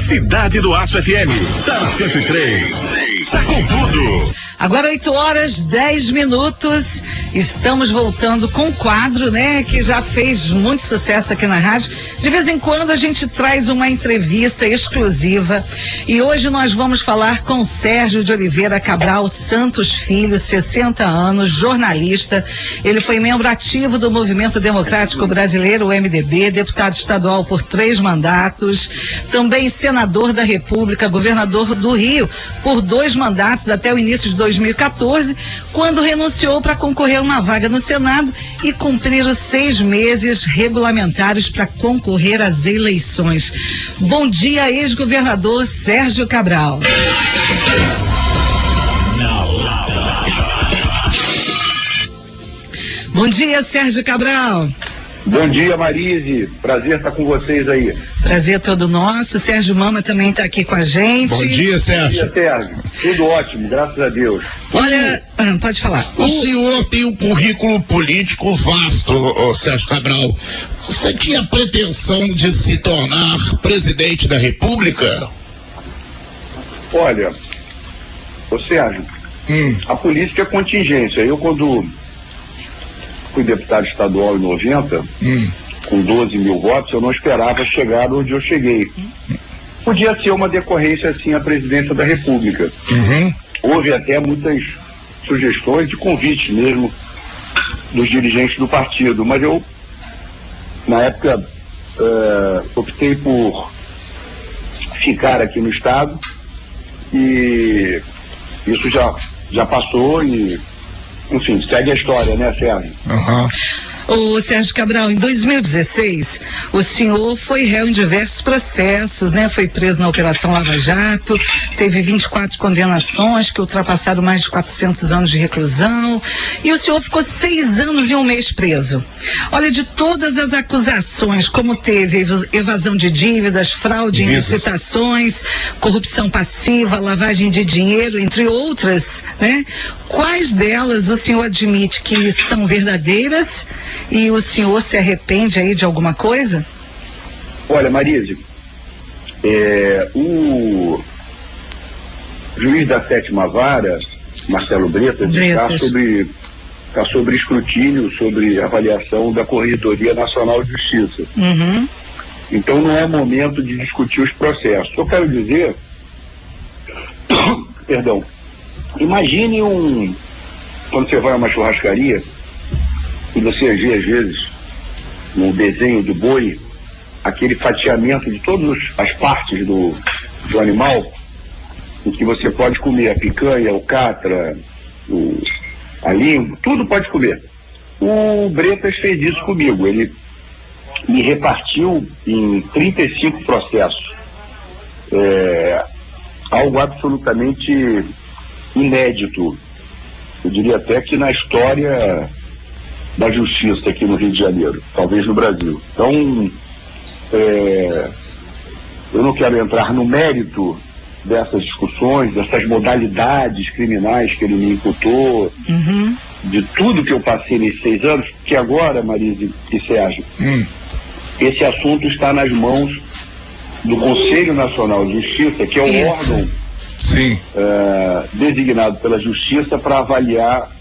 Cidade do Aço FM, tá na 103. Tá com tudo. Agora 8h10. Estamos voltando com um quadro, né, que já fez muito sucesso aqui na rádio. De vez em quando a gente traz uma entrevista exclusiva e hoje nós vamos falar com Sérgio de Oliveira Cabral Santos Filho, 60 anos, jornalista. Ele foi membro ativo do Movimento Democrático Brasileiro, o MDB, deputado estadual por 3 mandatos, também senador da República, governador do Rio por 2 mandatos até o início de 2014, quando renunciou para concorrer a uma vaga no Senado e cumprir os 6 meses regulamentares para concorrer às eleições. Bom dia, ex-governador Sérgio Cabral. Bom dia, Sérgio Cabral. Bom dia, Marise. Prazer estar com vocês aí. Prazer todo nosso. Sérgio Mama também está aqui com a gente. Bom dia, Sérgio. Bom dia, Sérgio. Tudo ótimo, graças a Deus. Olha, pode falar. O senhor tem um currículo político vasto, Sérgio Cabral. Você tinha pretensão de se tornar presidente da República? Olha, Sérgio, a política é contingência. Eu, quando fui deputado estadual em 90, com 12 mil votos, eu não esperava chegar onde eu cheguei. Podia ser uma decorrência, assim, à presidência da República. Houve até muitas sugestões de convites mesmo dos dirigentes do partido, mas eu, na época, optei por ficar aqui no estado e isso já passou e, enfim, segue a história, né, Sérgio? O Sérgio Cabral, em 2016, o senhor foi réu em diversos processos, né? Foi preso na Operação Lava Jato, teve 24 condenações que ultrapassaram mais de 400 anos de reclusão, e o senhor ficou 6 anos e 1 mês preso. Olha, de todas as acusações, como teve evasão de dívidas, fraude em licitações, corrupção passiva, lavagem de dinheiro, entre outras, né? Quais delas o senhor admite que são verdadeiras e o senhor se arrepende aí de alguma coisa? Olha, Marise, o juiz da 7ª Vara, Marcelo Bretas, está sobre escrutínio, sobre avaliação da Corregedoria Nacional de Justiça. Então não é momento de discutir os processos. Eu quero dizer, perdão, imagine quando você vai a uma churrascaria e você vê às vezes no desenho do boi aquele fatiamento de todas as partes do animal em que você pode comer a picanha, o catra, a língua, tudo pode comer. O Bretas fez isso comigo, ele me repartiu em 35 processos, algo absolutamente inédito, eu diria até que na história da justiça aqui no Rio de Janeiro, talvez no Brasil. Então, eu não quero entrar no mérito dessas discussões, dessas modalidades criminais que ele me imputou, de tudo que eu passei nesses 6 anos, que agora, Marise e Sérgio, esse assunto está nas mãos do Conselho Nacional de Justiça, que é o órgão designado pela Justiça para avaliar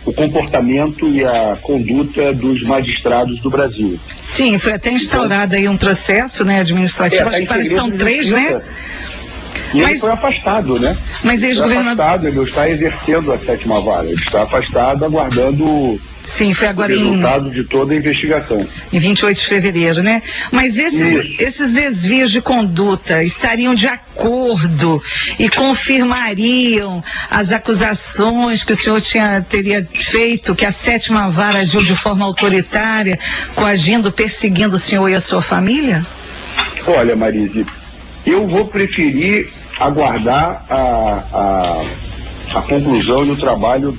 o comportamento e a conduta dos magistrados do Brasil. Sim, foi até instaurado aí um processo, né, administrativo, acho que são 3, né? E ele foi afastado, né? Mas ex-governador... Ele está exercendo a 7ª Vara, ele está afastado, aguardando... Sim, foi agora o resultado de toda a investigação. Em 28 de fevereiro, né? Mas esses desvios de conduta estariam de acordo e confirmariam as acusações que o senhor teria feito, que a 7ª Vara agiu de forma autoritária, coagindo, perseguindo o senhor e a sua família? Olha, Marise, eu vou preferir aguardar a conclusão e o trabalho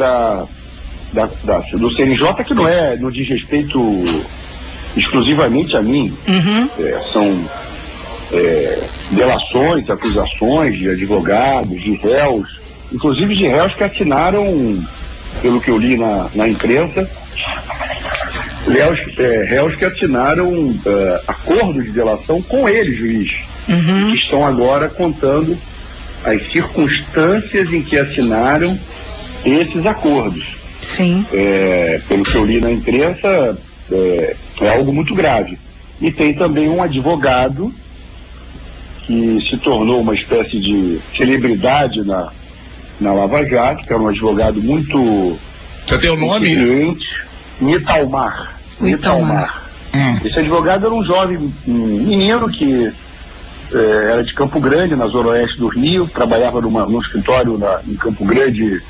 do CNJ, que não diz respeito exclusivamente a mim. São delações, acusações de advogados, de réus, inclusive de réus que assinaram, pelo que eu li na imprensa, réus que assinaram acordos de delação com ele, juiz, que estão agora contando as circunstâncias em que assinaram esses acordos. Sim. Pelo que eu li na imprensa, é algo muito grave. E tem também um advogado que se tornou uma espécie de celebridade na Lava Jato, que era um advogado muito... Você tem o nome? Nitalmar. Esse advogado era um jovem menino que era de Campo Grande, na zona oeste do Rio, trabalhava num escritório em Campo Grande,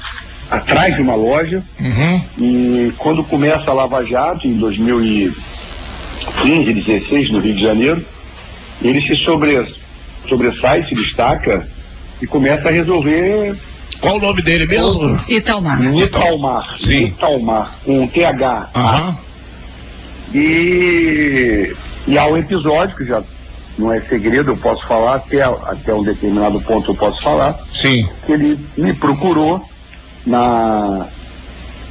atrás de uma loja, e quando começa a Lava Jato, em 2015, 16, no Rio de Janeiro, ele se sobressai, se destaca e começa a resolver... Qual o nome dele mesmo? Italmar. Sim. Italmar, com TH. E há um episódio que já não é segredo, eu posso falar, até um determinado ponto eu posso falar. Sim. Que ele me procurou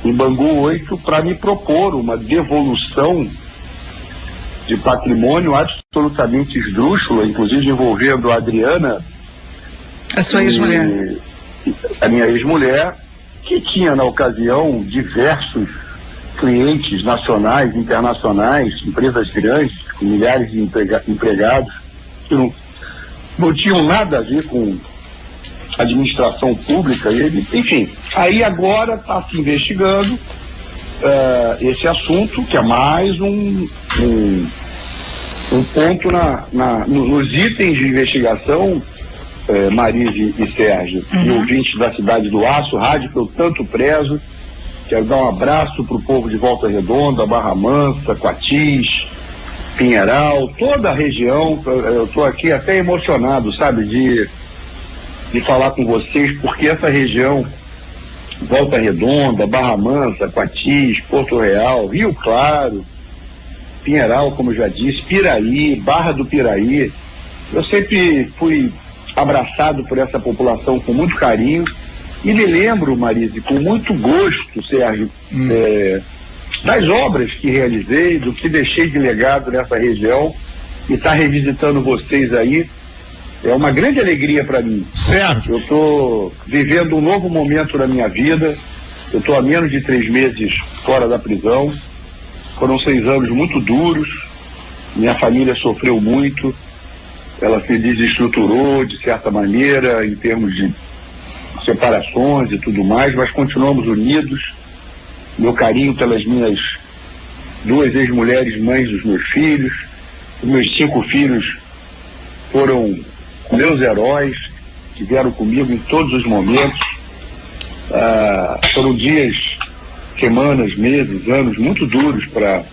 em Bangu 8 para me propor uma devolução de patrimônio absolutamente esdrúxula, inclusive envolvendo a Adriana, a sua ex-mulher. A minha ex-mulher, que tinha na ocasião diversos clientes nacionais, internacionais, empresas grandes, com milhares de empregados, que não tinham nada a ver com administração pública. Enfim, aí agora está se investigando esse assunto, que é mais um ponto nos itens de investigação, Marise e Sérgio, e ouvintes da Cidade do Aço, rádio que eu tanto prezo. Quero dar um abraço para o povo de Volta Redonda, Barra Mansa, Coatis, Pinheiral, toda a região. Eu estou aqui até emocionado, sabe, de falar com vocês, porque essa região, Volta Redonda, Barra Mansa, Coatis, Porto Real, Rio Claro, Pinheiral, como eu já disse, Piraí, Barra do Piraí, eu sempre fui abraçado por essa população com muito carinho, e me lembro, Marise, com muito gosto, Sérgio, das obras que realizei, do que deixei de legado nessa região, e estar revisitando vocês aí é uma grande alegria para mim. Certo. Eu estou vivendo um novo momento na minha vida, eu estou há menos de 3 meses fora da prisão, foram 6 anos muito duros, minha família sofreu muito, ela se desestruturou de certa maneira em termos de separações e tudo mais, mas continuamos unidos. Meu carinho pelas minhas 2 ex-mulheres, mães dos meus filhos, os meus 5 filhos foram meus heróis, estiveram comigo em todos os momentos. Foram dias, semanas, meses, anos muito duros para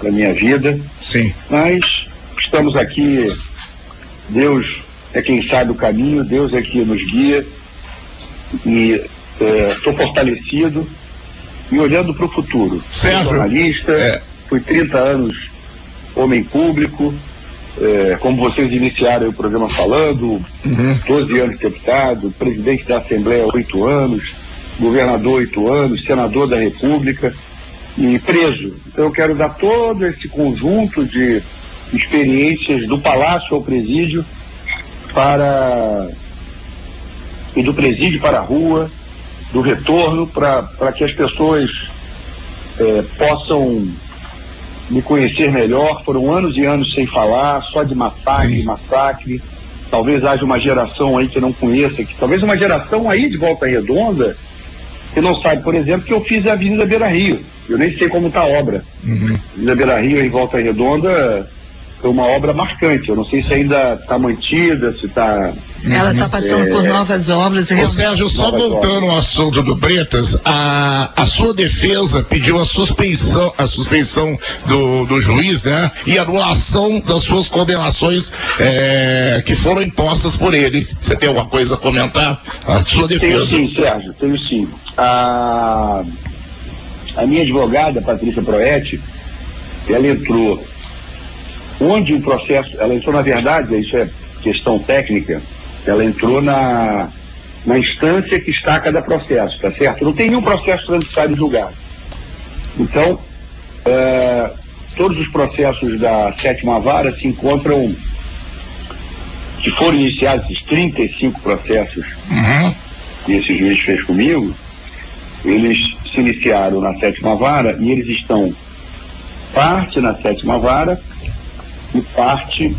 a minha vida. Sim. Mas estamos aqui, Deus é quem sabe o caminho, Deus é quem nos guia, e estou fortalecido e olhando para o futuro. Sou jornalista, fui 30 anos homem público, como vocês iniciaram o programa falando, 12 anos deputado, presidente da Assembleia 8 anos, governador 8 anos, senador da República e preso. Então eu quero dar todo esse conjunto de experiências do palácio ao presídio e do presídio para a rua, do retorno, para que as pessoas possam me conhecer melhor. Foram anos e anos sem falar, só de massacre. Talvez haja uma geração aí que não conheça, talvez uma geração aí de Volta Redonda que não sabe, por exemplo, que eu fiz a Avenida Beira Rio. Eu nem sei como está a obra. Avenida Beira Rio em Volta Redonda foi uma obra marcante. Eu não sei se ainda está mantida, se está... Ela está passando por novas obras. Ô Sérgio, só voltando ao assunto do Bretas, a sua defesa pediu a suspeição do juiz, né? E anulação das suas condenações que foram impostas por ele. Você tem alguma coisa a comentar? A sua defesa. Tenho sim, Sérgio, tenho sim. A minha advogada, Patrícia Proetti, ela entrou onde o processo, ela entrou na verdade, isso é questão técnica, ela entrou na instância que está a cada processo, tá certo? Não tem nenhum processo transitário julgado. Então, todos os processos da 7ª Vara se encontram, que foram iniciados, esses 35 processos que esse juiz fez comigo, eles se iniciaram na 7ª Vara e eles estão parte na 7ª Vara e parte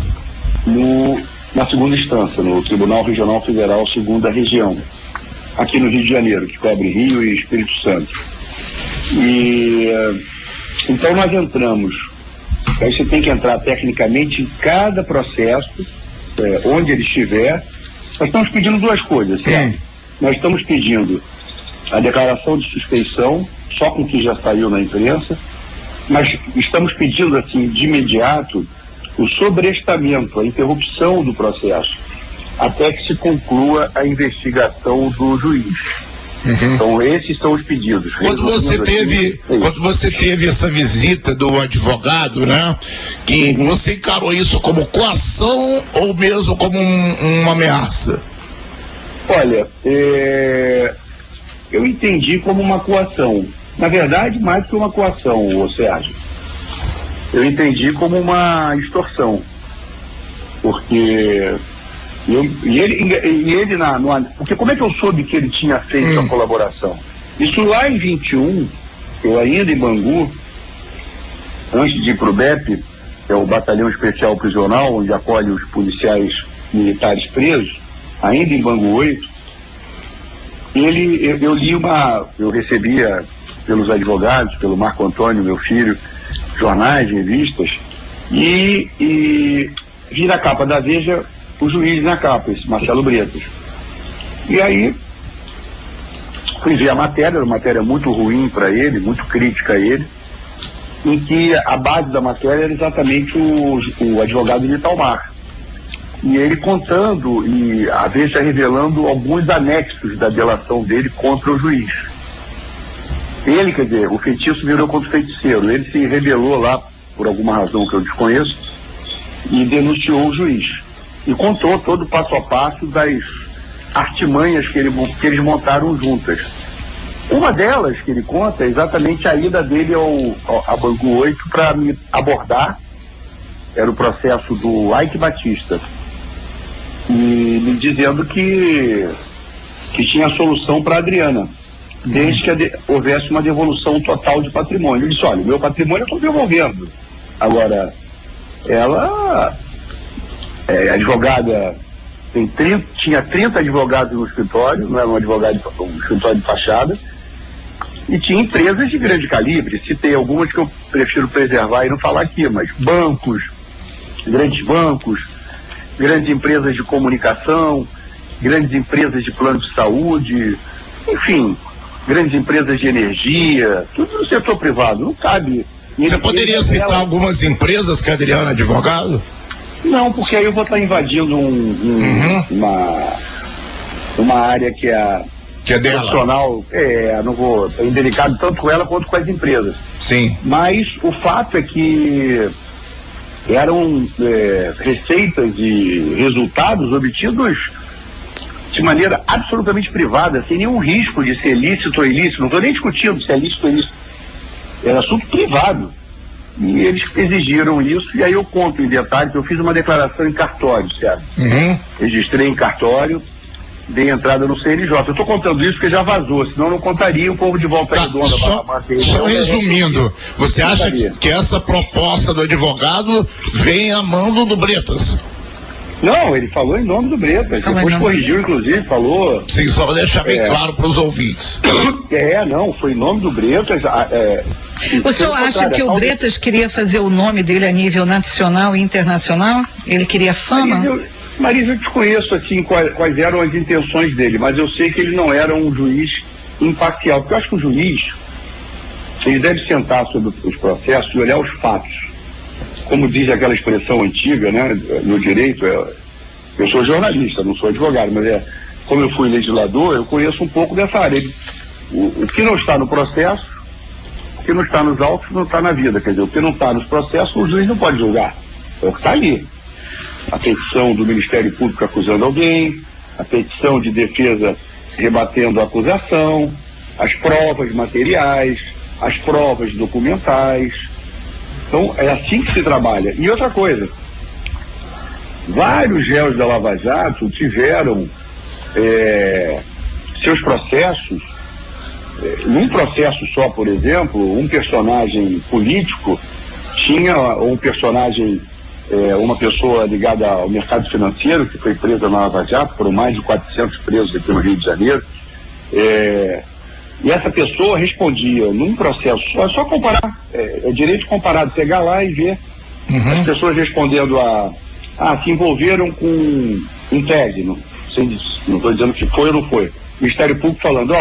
na 2ª instância, no Tribunal Regional Federal, 2ª Região, aqui no Rio de Janeiro, que cobre Rio e Espírito Santo. E então nós entramos, aí você tem que entrar tecnicamente em cada processo, onde ele estiver. Nós estamos pedindo duas coisas, certo? Nós estamos pedindo a declaração de suspeição, só com o que já saiu na imprensa, mas estamos pedindo, assim, de imediato, o sobrestamento, a interrupção do processo, até que se conclua a investigação do juiz. Então, esses são os pedidos. Quando você teve essa visita do advogado, né? Que você encarou isso como coação ou mesmo como uma ameaça? Olha, eu entendi como uma coação. Na verdade, mais que uma coação, Sérgio. Eu entendi como uma extorsão. Porque porque como é que eu soube que ele tinha feito a colaboração? Isso lá em 21, eu ainda em Bangu, antes de ir pro BEP, que é o Batalhão Especial Prisional, onde acolhe os policiais militares presos, ainda em Bangu 8, eu recebia pelos advogados, pelo Marco Antônio, meu filho, jornais, revistas, e vi na capa da Veja o juiz na capa, esse Marcelo Bretas. E aí fui ver a matéria, era uma matéria muito ruim para ele, muito crítica a ele, em que a base da matéria era exatamente o advogado Nitalmar. E ele contando, e a Veja revelando alguns anexos da delação dele contra o juiz. Ele, quer dizer, o feitiço virou contra o feiticeiro. Ele se rebelou lá, por alguma razão que eu desconheço, e denunciou o juiz. E contou todo o passo a passo das artimanhas que eles montaram juntas. Uma delas que ele conta é exatamente a ida dele a Bangu 8 para me abordar. Era o processo do Ike Batista. E me dizendo que tinha solução para a Adriana, desde que houvesse uma devolução total de patrimônio. Ele disse: olha, meu patrimônio eu estou devolvendo. Agora, ela advogada, tinha 30 advogados no escritório, não era um escritório de fachada, e tinha empresas de grande calibre. Citei algumas que eu prefiro preservar e não falar aqui, mas grandes bancos, grandes empresas de comunicação, grandes empresas de plano de saúde, enfim, grandes empresas de energia, tudo no setor privado, não cabe. Você poderia citar algumas empresas que a Adriana é advogado? Não, porque aí eu vou estar invadindo uma área que é dela. Profissional, não vou, é indelicado tanto com ela quanto com as empresas. Sim. Mas o fato é que eram receitas e resultados obtidos de maneira absolutamente privada, sem nenhum risco de ser lícito ou ilícito. Não estou nem discutindo se é lícito ou ilícito. Era assunto privado. E eles exigiram isso, e aí eu conto em detalhes. Eu fiz uma declaração em cartório, certo? Registrei em cartório, dei entrada no CNJ. Eu estou contando isso porque já vazou, senão eu não contaria. O povo de Volta Redonda. Só resumindo, você acha que essa proposta do advogado vem a mão do Bretas? Não, ele falou em nome do Bretas. Depois corrigiu, inclusive, falou. Sim, só deixar bem claro para os ouvintes. Não, foi em nome do Bretas. O senhor acha que o Bretas queria fazer o nome dele a nível nacional e internacional? Ele queria fama? Marisa, eu desconheço assim quais eram as intenções dele, mas eu sei que ele não era um juiz imparcial, porque eu acho que o juiz, ele deve sentar sobre os processos e olhar os fatos. Como diz aquela expressão antiga, né, no direito, eu sou jornalista, não sou advogado, mas como eu fui legislador, eu conheço um pouco dessa área. O que não está no processo, o que não está nos autos, não está na vida. Quer dizer, o que não está nos processos, o juiz não pode julgar. É o que está ali. A petição do Ministério Público acusando alguém, a petição de defesa rebatendo a acusação, as provas materiais, as provas documentais, Então, é assim que se trabalha. E outra coisa, vários réus da Lava Jato tiveram seus processos, num processo só, por exemplo, um personagem político tinha um personagem, uma pessoa ligada ao mercado financeiro, que foi presa na Lava Jato, foram mais de 400 presos aqui no Rio de Janeiro, e essa pessoa respondia num processo só, é só comparar, é direito comparado, pegar lá e ver as pessoas respondendo se envolveram com um tag, não estou dizendo que foi ou não foi, o Ministério Público falando,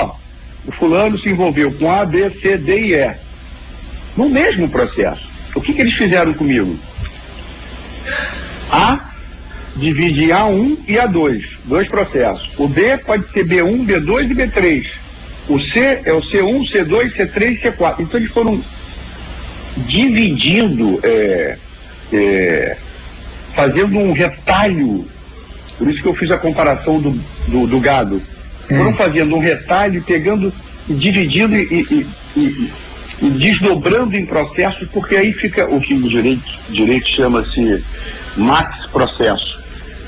o fulano se envolveu com A, B, C, D e E, no mesmo processo. O que eles fizeram comigo? A divide em A1 e A2, dois processos. O B pode ser B1, B2 e B3. O C é o C1, C2, C3 e C4. Então eles foram dividindo, fazendo um retalho. Por isso que eu fiz a comparação do gado. Foram fazendo um retalho, pegando, dividindo e desdobrando em processos, porque aí fica o que o direito chama-se max processo.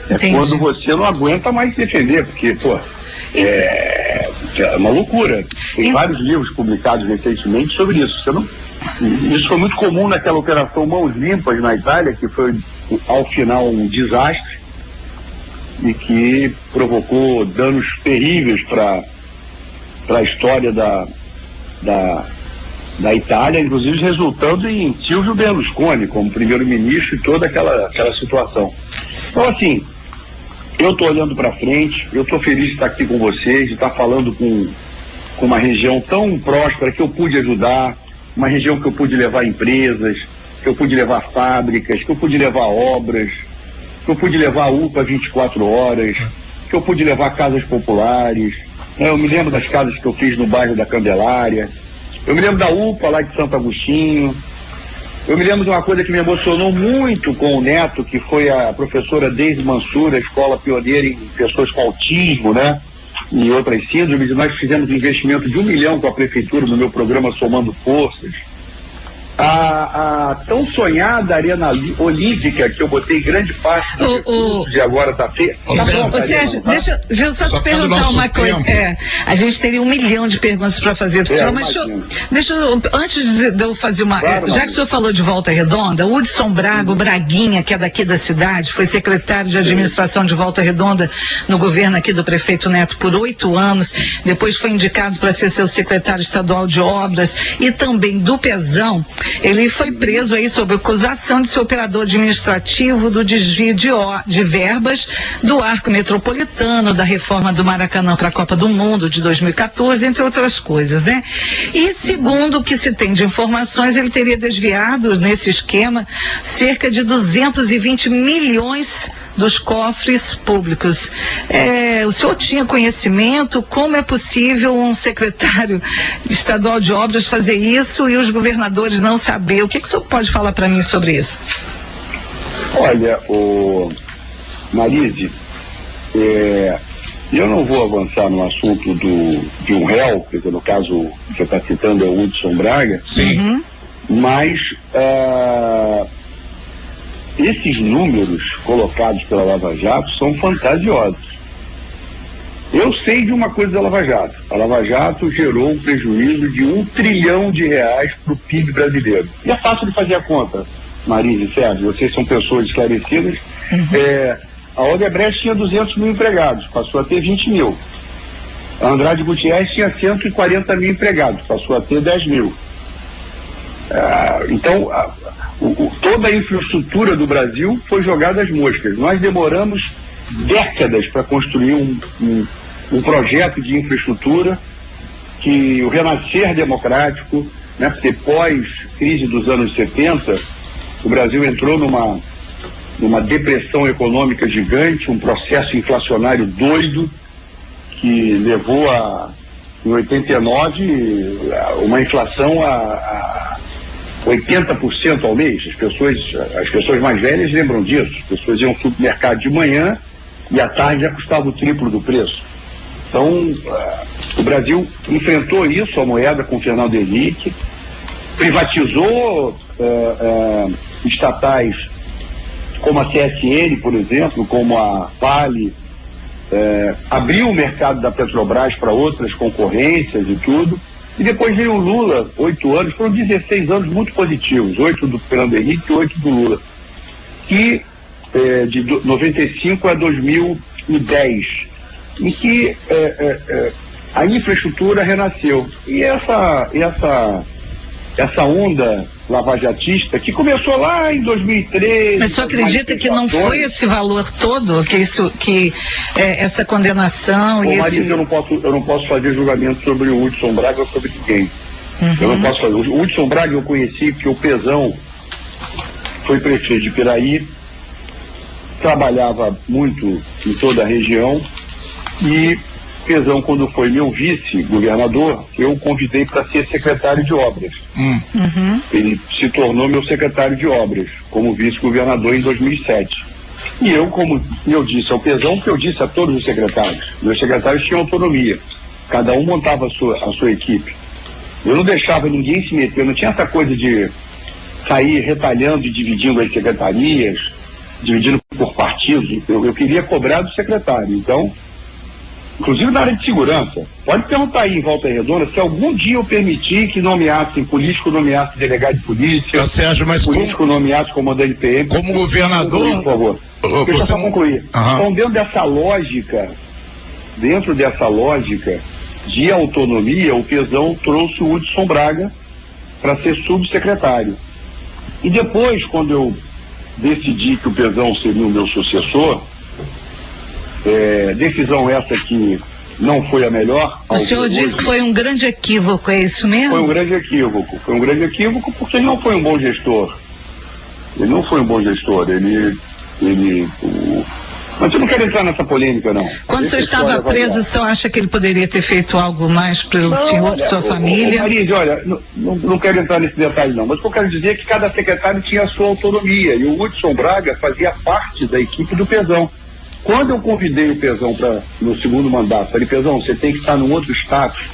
Entendi. Quando você não aguenta mais defender, porque, é uma loucura. Tem vários livros publicados recentemente sobre isso. Isso foi muito comum naquela operação Mãos Limpas na Itália, que foi, ao final, um desastre e que provocou danos terríveis para a história da Itália, inclusive resultando em Silvio Berlusconi como primeiro-ministro e toda aquela situação. Então, assim, eu estou olhando para frente, eu estou feliz de estar aqui com vocês, de estar falando com uma região tão próspera que eu pude ajudar, uma região que eu pude levar empresas, que eu pude levar fábricas, que eu pude levar obras, que eu pude levar a UPA 24 horas, que eu pude levar casas populares. Eu me lembro das casas que eu fiz no bairro da Candelária. Eu me lembro da UPA lá de Santo Agostinho. Eu me lembro de uma coisa que me emocionou muito com o neto, que foi a professora Deise Mansur, a escola pioneira em pessoas com autismo, né? E outras síndromes. E nós fizemos um investimento de R$1 milhão com a prefeitura no meu programa Somando Forças. A tão sonhada arena olímpica, que eu botei grande parte do recurso de agora está feita. Sérgio, deixa eu só te perguntar uma coisa. A gente teria 1 milhão de perguntas para fazer para o senhor, mas deixa eu, antes de eu fazer uma. Já que o senhor falou de Volta Redonda, o Hudson Braga, o Braguinha, que é daqui da cidade, foi secretário de administração de Volta Redonda no governo aqui do prefeito Neto por 8 anos, depois foi indicado para ser seu secretário estadual de obras e também do Pezão. Ele foi preso aí sob acusação de ser operador administrativo do desvio de verbas do arco metropolitano, da reforma do Maracanã para a Copa do Mundo de 2014, entre outras coisas, né? E segundo o que se tem de informações, ele teria desviado nesse esquema cerca de 220 milhões dos cofres públicos. O senhor tinha conhecimento? Como é possível um secretário estadual de obras fazer isso e os governadores não saber? O que o senhor pode falar para mim sobre isso? Olha, Marise, eu não vou avançar no assunto de um réu, que no caso que você está citando é o Hudson Braga. Sim. Mas esses números colocados pela Lava Jato são fantasiosos. Eu sei de uma coisa da Lava Jato. A Lava Jato gerou um prejuízo de R$1 trilhão para o PIB brasileiro. E é fácil de fazer a conta, Marise e Sérgio, vocês são pessoas esclarecidas. A Odebrecht tinha 200 mil empregados, passou a ter 20 mil. A Andrade Gutierrez tinha 140 mil empregados, passou a ter 10 mil. Então, toda a infraestrutura do Brasil foi jogada às moscas. Nós demoramos décadas para construir um projeto de infraestrutura que o renascer democrático, né, porque pós-crise dos anos 70, o Brasil entrou numa depressão econômica gigante, um processo inflacionário doido que levou em 89, uma inflação a 80% ao mês. As pessoas mais velhas lembram disso. As pessoas iam ao supermercado de manhã e à tarde já custava o triplo do preço. Então, o Brasil enfrentou isso, a moeda com Fernando Henrique, privatizou estatais como a CSN, por exemplo, como a Vale, abriu o mercado da Petrobras para outras concorrências e tudo. E depois veio o Lula, 8 anos, foram 16 anos muito positivos, 8 do Fernando Henrique e 8 do Lula. Que de 95 a 2010, em que a infraestrutura renasceu. E essa onda lavajatista que começou lá em 2013. Mas você acredita que não foi esse valor todo, que essa condenação? Marisa, eu não posso fazer julgamento sobre o Hudson Braga ou sobre ninguém. Eu não posso fazer. O Hudson Braga eu conheci porque o Pezão foi prefeito de Piraí, trabalhava muito em toda a região, e Pezão, quando foi meu vice-governador, eu o convidei para ser secretário de obras. Ele se tornou meu secretário de obras, como vice-governador em 2007. E eu, como eu disse ao Pezão, que eu disse a todos os secretários, meus secretários tinham autonomia, cada um montava a sua equipe. Eu não deixava ninguém se meter, não tinha essa coisa de sair retalhando e dividindo as secretarias, dividindo por partidos. Eu queria cobrar do secretário. Então, inclusive na área de segurança, pode perguntar aí em Volta Redonda se algum dia eu permitir que nomeassem político, nomeasse delegado de polícia, Sérgio, mas político nomeasse comandante de PM. Como governador, por favor. Deixa eu só concluir. Então, dentro dessa lógica de autonomia, o Pezão trouxe o Hudson Braga para ser subsecretário. E depois, quando eu decidi que o Pezão seria o meu sucessor, decisão essa que não foi a melhor. O senhor disse que foi um grande equívoco, é isso mesmo? Foi um grande equívoco porque ele não foi um bom gestor. Mas eu não quero entrar nessa polêmica, não. Quando o senhor estava preso, o senhor acha que ele poderia ter feito algo mais pelo senhor, sua família? Marise, olha, não quero entrar nesse detalhe, não. Mas o que eu quero dizer é que cada secretário tinha a sua autonomia. E o Hudson Braga fazia parte da equipe do Pezão. Quando eu convidei o Pezão no segundo mandato, falei, Pezão, você tem que estar num outro status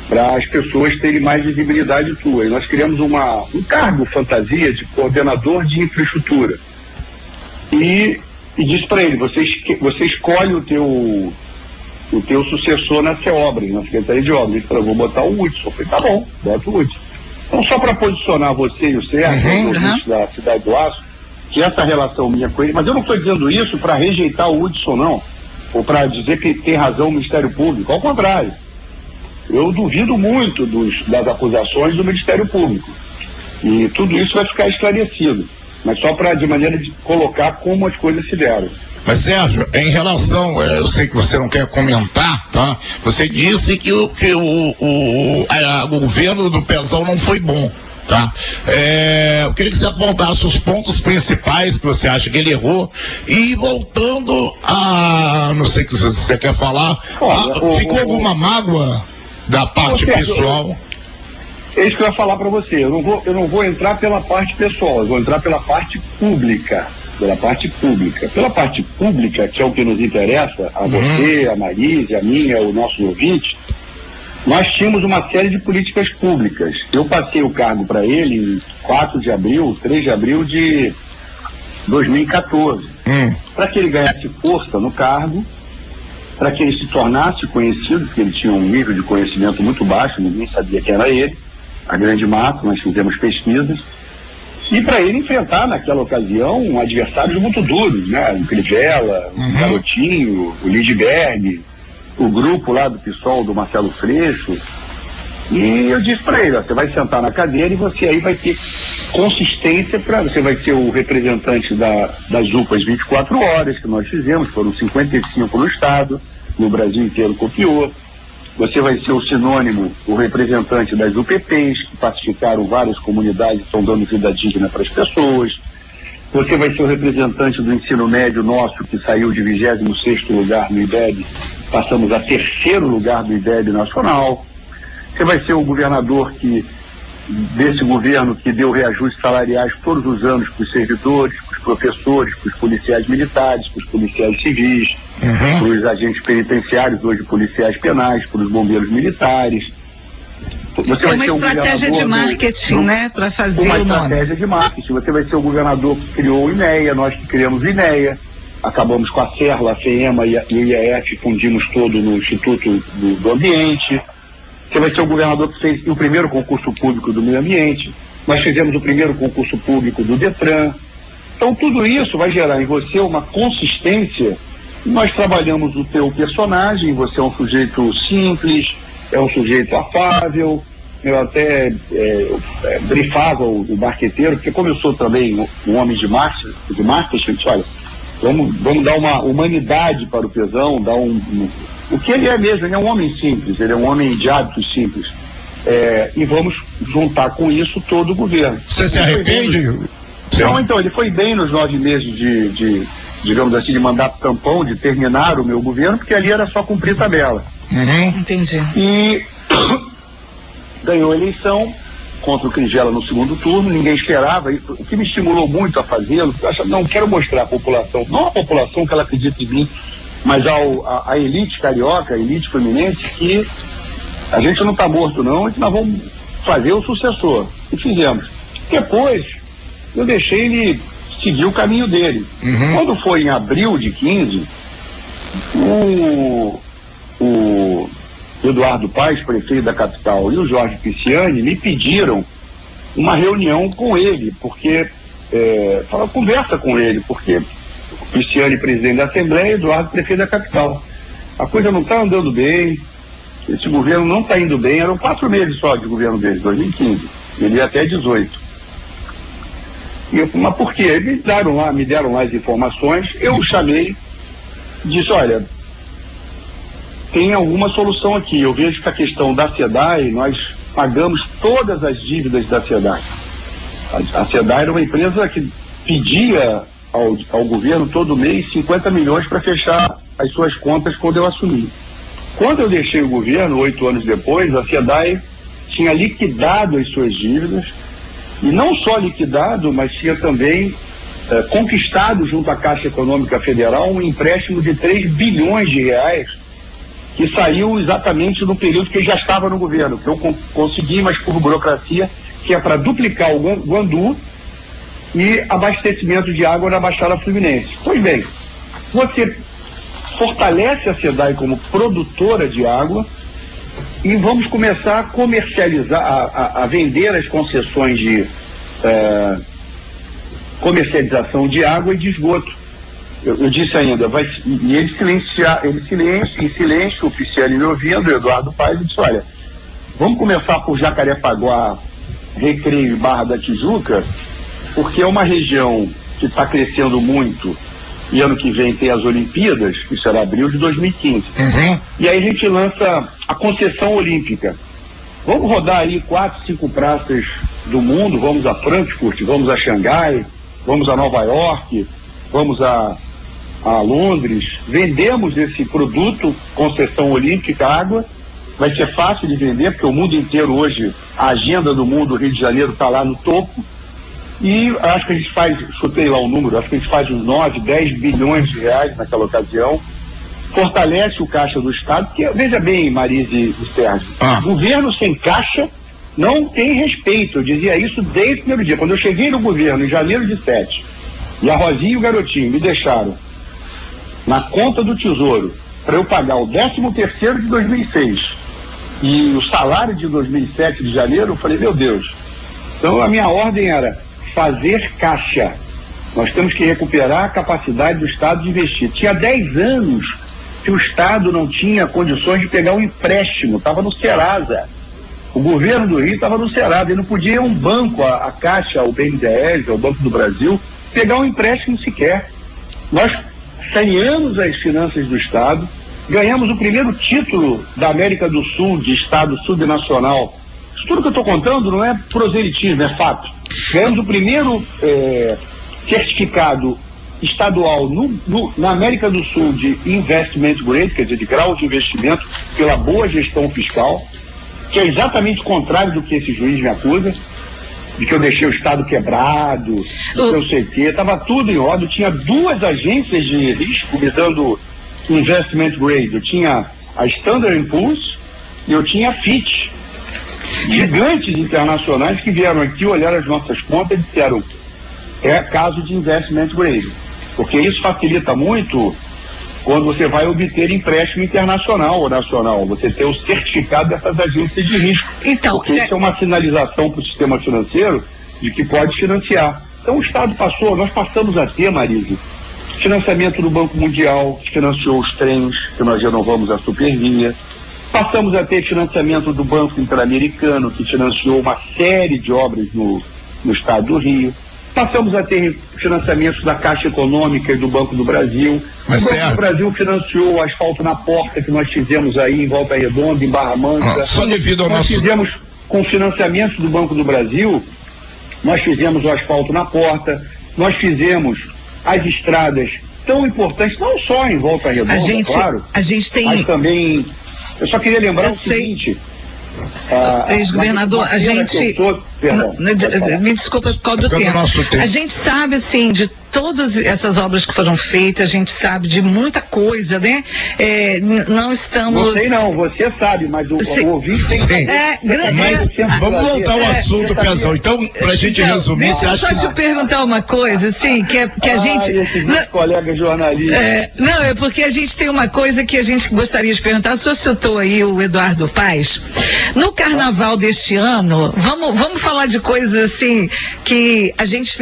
para as pessoas terem mais visibilidade tua. E nós criamos um cargo fantasia de coordenador de infraestrutura. E disse para ele, você escolhe o teu sucessor na CEOBRAS, na Secretaria de Obras. Ele falou, vou botar o Hudson. Eu falei, tá bom, bota o Hudson. Então, só para posicionar você e o Sérgio, da Cidade do Aço, que essa relação minha com ele, mas eu não estou dizendo isso para rejeitar o Hudson, não, ou para dizer que tem razão o Ministério Público, ao contrário. Eu duvido muito das acusações do Ministério Público. E tudo isso vai ficar esclarecido. Mas só de maneira de colocar como as coisas se deram. Mas, Sérgio, em relação, eu sei que você não quer comentar, tá? Você disse que o governo do Pezão não foi bom, tá? Eu queria que você apontasse os pontos principais que você acha que ele errou. E voltando não sei o que você quer falar, ficou alguma mágoa da parte pessoal? É isso que eu ia falar para você. Eu não vou entrar pela parte pessoal, eu vou entrar pela parte pública. Pela parte pública, que é o que nos interessa, a você, a Marise, a mim, o nosso ouvinte, nós tínhamos uma série de políticas públicas. Eu passei o cargo para ele em 3 de abril de 2014. Para que ele ganhasse força no cargo, para que ele se tornasse conhecido, porque ele tinha um nível de conhecimento muito baixo, ninguém sabia quem era ele. A Grande Mato, nós fizemos pesquisas, e para ele enfrentar naquela ocasião adversários muito duros, né? O Crivella, o Garotinho, o Lidberg, o grupo lá do PSOL, do Marcelo Freixo. E eu disse para ele, você vai sentar na cadeira e você aí vai ter consistência, você vai ser o representante das UPAs 24 horas que nós fizemos, foram 55 no estado, no Brasil inteiro copiou. Você vai ser o sinônimo, o representante das UPPs, que pacificaram várias comunidades e estão dando vida digna para as pessoas. Você vai ser o representante do ensino médio nosso, que saiu de 26º lugar no IDEB, passamos a 3º lugar do IDEB nacional. Você vai ser o governador desse governo que deu reajustes salariais todos os anos para os servidores, para os professores, para os policiais militares, para os policiais civis, para os agentes penitenciários, hoje policiais penais, para os bombeiros militares. É uma estratégia de marketing, né? Para fazer uma o nome. estratégia de marketing. Você vai ser o governador que criou o INEA, nós que criamos o INEA, acabamos com a CERLA, a FEEMA e o IEF, fundimos todo no Instituto do Ambiente. Você vai ser o governador que fez o primeiro concurso público do meio ambiente. Nós fizemos o primeiro concurso público do DETRAN. Então tudo isso vai gerar em você uma consistência. Nós trabalhamos o teu personagem, você é um sujeito simples, é um sujeito afável. Eu até brifava o marqueteiro, porque como eu sou também um homem de marketing, eu disse, olha, vamos dar uma humanidade para o Pezão, dar o que ele é mesmo, ele é um homem simples, ele é um homem de hábitos simples. E vamos juntar com isso todo o governo. Você se arrepende? Não, então, ele foi bem nos 9 meses digamos assim, de mandato tampão, de terminar o meu governo, porque ali era só cumprir tabela. Uhum. Entendi. E ganhou a eleição contra o Crivella no segundo turno, ninguém esperava, e o que me estimulou muito a fazê-lo, eu acho, não, quero mostrar à população, não a população que ela acredita em mim, mas a elite carioca, a elite fluminense, que a gente não está morto não, nós vamos fazer o sucessor. E fizemos. Depois, eu deixei ele seguir o caminho dele. Uhum. Quando foi em abril de 15, o Eduardo Paes, prefeito da capital, e o Jorge Pisciani me pediram uma reunião com ele, porque conversa com ele, porque o Pisciani, presidente da Assembleia, e Eduardo, prefeito da capital. A coisa não está andando bem, esse governo não está indo bem, eram 4 meses só de governo dele, 2015, ele ia até 18. E eu, mas por quê? Me deram lá as informações, eu chamei, disse, olha, tem alguma solução aqui. Eu vejo que a questão da SEDAI, nós pagamos todas as dívidas da SEDAI. A SEDAI era uma empresa que pedia ao governo todo mês 50 milhões para fechar as suas contas quando eu assumi. Quando eu deixei o governo, 8 anos depois, a SEDAI tinha liquidado as suas dívidas, e não só liquidado, mas tinha também conquistado junto à Caixa Econômica Federal um empréstimo de 3 bilhões de reais, que saiu exatamente no período que eu já estava no governo, que eu consegui, mas por burocracia, que é para duplicar o Guandu e abastecimento de água na Baixada Fluminense. Pois bem, você fortalece a SEDAI como produtora de água e vamos começar a comercializar, a vender as concessões de comercialização de água e de esgoto. Eu disse ainda, e ele em silêncio, o Pisciani me ouvindo, o Eduardo Paes, disse, olha, vamos começar por Jacarepaguá, Recreio e Barra da Tijuca, porque é uma região que está crescendo muito, e ano que vem tem as Olimpíadas, que será abril de 2015. Uhum. E aí a gente lança a concessão olímpica. Vamos rodar aí 4, 5 praças do mundo, vamos a Frankfurt, vamos a Xangai, vamos a Nova York, vamos a Londres, vendemos esse produto, concessão olímpica, água, vai ser fácil de vender, porque o mundo inteiro hoje, a agenda do mundo, o Rio de Janeiro está lá no topo, e acho que a gente faz, chutei lá o número, acho que a gente faz uns 9, 10 bilhões de reais naquela ocasião, fortalece o caixa do Estado, porque, veja bem, Marise e Sérgio, governo sem caixa não tem respeito, eu dizia isso desde o primeiro dia, quando eu cheguei no governo em janeiro de 7, e a Rosinha e o Garotinho me deixaram na conta do Tesouro para eu pagar o 13º de 2006 e o salário de 2007 de janeiro, eu falei, meu Deus. Então a minha ordem era fazer caixa. Nós temos que recuperar a capacidade do Estado de investir. Tinha 10 anos que o Estado não tinha condições de pegar um empréstimo, estava no Serasa. O governo do Rio estava no Serasa, ele não podia ir a um banco, a Caixa, o BNDES, o Banco do Brasil, pegar um empréstimo sequer. Nós saneamos as finanças do Estado, ganhamos o primeiro título da América do Sul de Estado subnacional. Isso tudo que eu estou contando não é proselitismo, é fato. Ganhamos o primeiro certificado estadual na América do Sul de investment grade, quer dizer, de grau de investimento pela boa gestão fiscal, que é exatamente o contrário do que esse juiz me acusa, de que eu deixei o Estado quebrado, de que eu sei o quê, estava tudo em ordem. Eu tinha 2 agências de risco me dando investment grade. Eu tinha a Standard & Poor's e eu tinha a Fitch. gigantes internacionais que vieram aqui olhar as nossas contas e disseram, é caso de investment grade, porque isso facilita muito quando você vai obter empréstimo internacional ou nacional, você ter o certificado dessas agências de risco. Então, porque isso é uma sinalização para o sistema financeiro de que pode financiar. Então o Estado nós passamos a ter, Marise, financiamento do Banco Mundial, que financiou os trens, que nós renovamos a Supervia. Passamos a ter financiamento do Banco Interamericano, que financiou uma série de obras no estado do Rio. Passamos a ter financiamentos da Caixa Econômica e do Banco do Brasil. Mas o Banco do Brasil financiou o asfalto na porta que nós fizemos aí em Volta Redonda, em Barra Mansa. Só devido ao nós fizemos, com financiamento do Banco do Brasil, nós fizemos o asfalto na porta, nós fizemos as estradas tão importantes, não só em Volta Redonda, claro. A gente tem... Mas também, eu só queria lembrar o seguinte... Ex-governador, a gente... Me desculpa por causa do tempo. A gente sabe, assim, de todas essas obras que foram feitas, a gente sabe de muita coisa, né? Não estamos... Não, você sabe, mas o ouvinte tem que... Vamos voltar ao assunto, Pezão. Então, pra gente resumir, você acha que... Deixa eu só te perguntar uma coisa, assim, que a gente... Esses colegas jornalistas... Não, é porque a gente tem uma coisa que a gente gostaria de perguntar. O senhor citou aí o Eduardo Paes. No carnaval deste ano, vamos falar de coisas assim, que a gente,